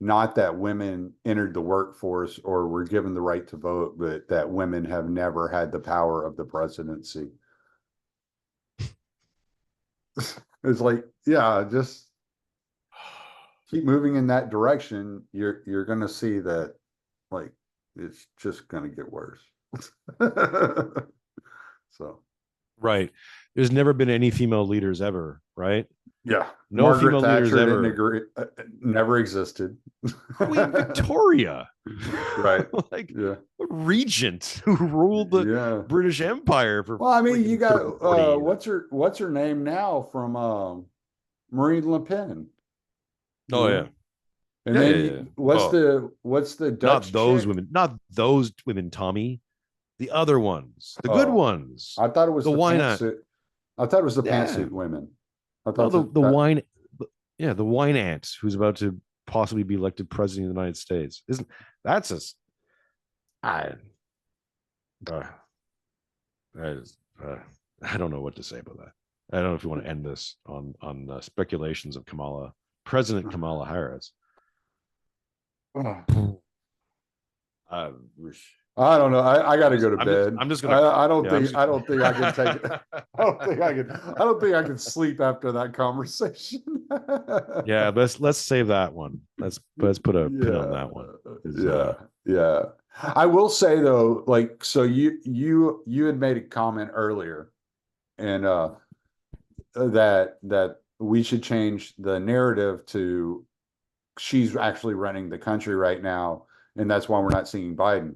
not that women entered the workforce or were given the right to vote, but that women have never had the power of the presidency. It's like, yeah, just keep moving in that direction. You're gonna see that, like, it's just gonna get worse. So Right. There's never been any female leaders ever, right? yeah, No Margaret female leaders Thatcher didn't ever. agree, never existed. Queen Victoria, Right. like Yeah. regent who ruled the Yeah. British Empire for Well, I mean, you freaking got 30, 40 years. what's her name now from Marine Le Pen, you Oh yeah. know? And Yeah, yeah, then yeah. Oh, what's the not Dutch those chick? women, not those women, Tommy. The other ones, the good Oh, ones. I thought it was The the wine aunt. pantsuit. I thought it was the Yeah. pantsuit women. I No, thought the that wine, yeah, the wine aunt who's about to possibly be elected president of the United States. Isn't that's a I uh, that is, I don't know what to say about that. I don't know if you want to end this on speculations of President Kamala Harris. Uh, I don't know. I got to go to bed. I'm just gonna, I don't yeah, I'm think just, I don't think I can take it. I don't think I can. I don't think I can sleep after that conversation. yeah. Let's save that one. Let's put a pin on Yeah, that one. yeah, yeah. I will say though, like, so you had made a comment earlier, and that we should change the narrative to she's actually running the country right now, and that's why we're not seeing Biden.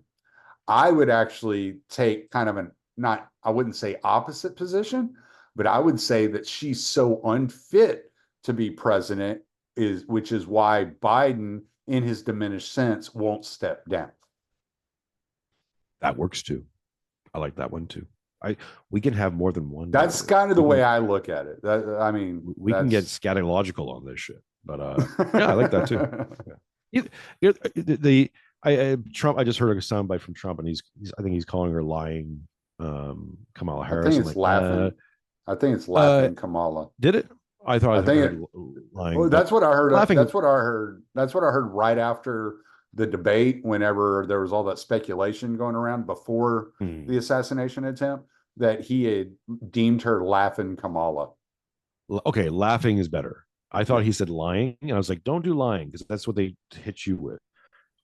I would actually take kind of not, I wouldn't say opposite position, but I would say that she's so unfit to be president, which is why Biden, in his diminished sense, won't step down. That works too. I like that one too. I We can have more than one That's narrative. kind of the way I look at it. I mean, We can get that's scatological on this shit, but yeah, I like that too. The Trump. I just heard a soundbite from Trump, and I think he's calling her lying, Kamala I think Harris. I'm it's like, laughing. I think it's uh, laughing Kamala. did it? I thought I I think heard it, lying, well, but that's what I heard. laughing. That's what I heard right after the debate, whenever there was all that speculation going around before the assassination attempt, that he had deemed her laughing Kamala. Okay, laughing is better. I Yeah. thought he said lying, and I was like, don't do lying because that's what they hit you with.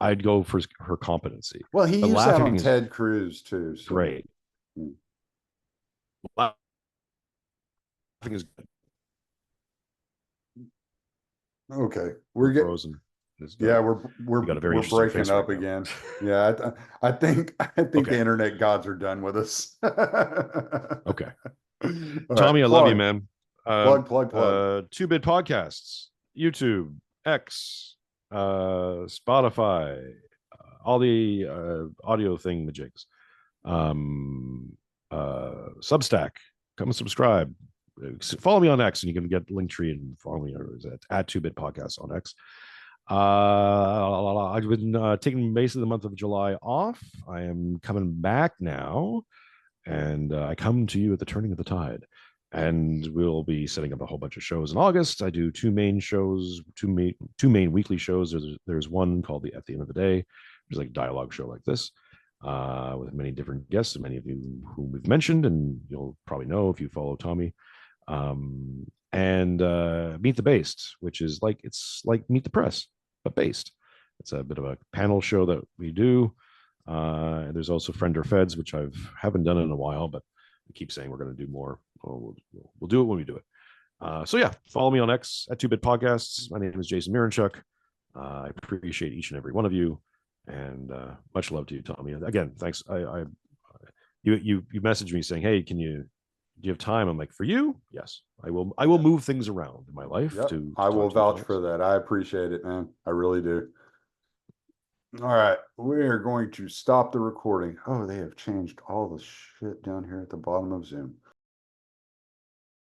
I'd go for her competency, Well, he but used that on laughing is Ted Cruz too. So great. Laughing is good. okay, We're frozen. yeah, We got a very we're interesting breaking face right up now. again. Yeah, I think the Okay. internet gods are done with us. Okay. All Tommy, right, I love you, man. plug. 2-bit podcasts, YouTube, X, Spotify, all the audio thingamajigs. Substack. Come and subscribe. Follow me on X, and you can get Linktree and follow me at 2-bit podcasts on X. I've been taking basically the month of July off. I am coming back now, and I come to you at the turning of the tide. And we'll be setting up a whole bunch of shows in August. I do two main shows, two main weekly shows. There's one called the At the End of the Day, which is like a dialogue show like this, with many different guests, many of you whom we've mentioned, and you'll probably know if you follow Tommy. And Meet the Based, which is like it's like Meet the Press, but based. It's a bit of a panel show that we do. There's also Friend or Feds, which haven't done in a while, but we keep saying we're going to do more. We'll do it when we do it. So yeah, follow me on X at 2-Bit Podcasts. My name is Jason Mironchuk. I appreciate each and every one of you, and much love to you, Tommy. Again, thanks. You messaged me saying, "Hey, do you have time?" I'm like, "For you, yes, I will. I will move things around in my life Yep. to I will talk to you vouch guys." for that. I appreciate it, man. I really do. All right. We are going to stop the recording. Oh, they have changed all the shit down here at the bottom of Zoom.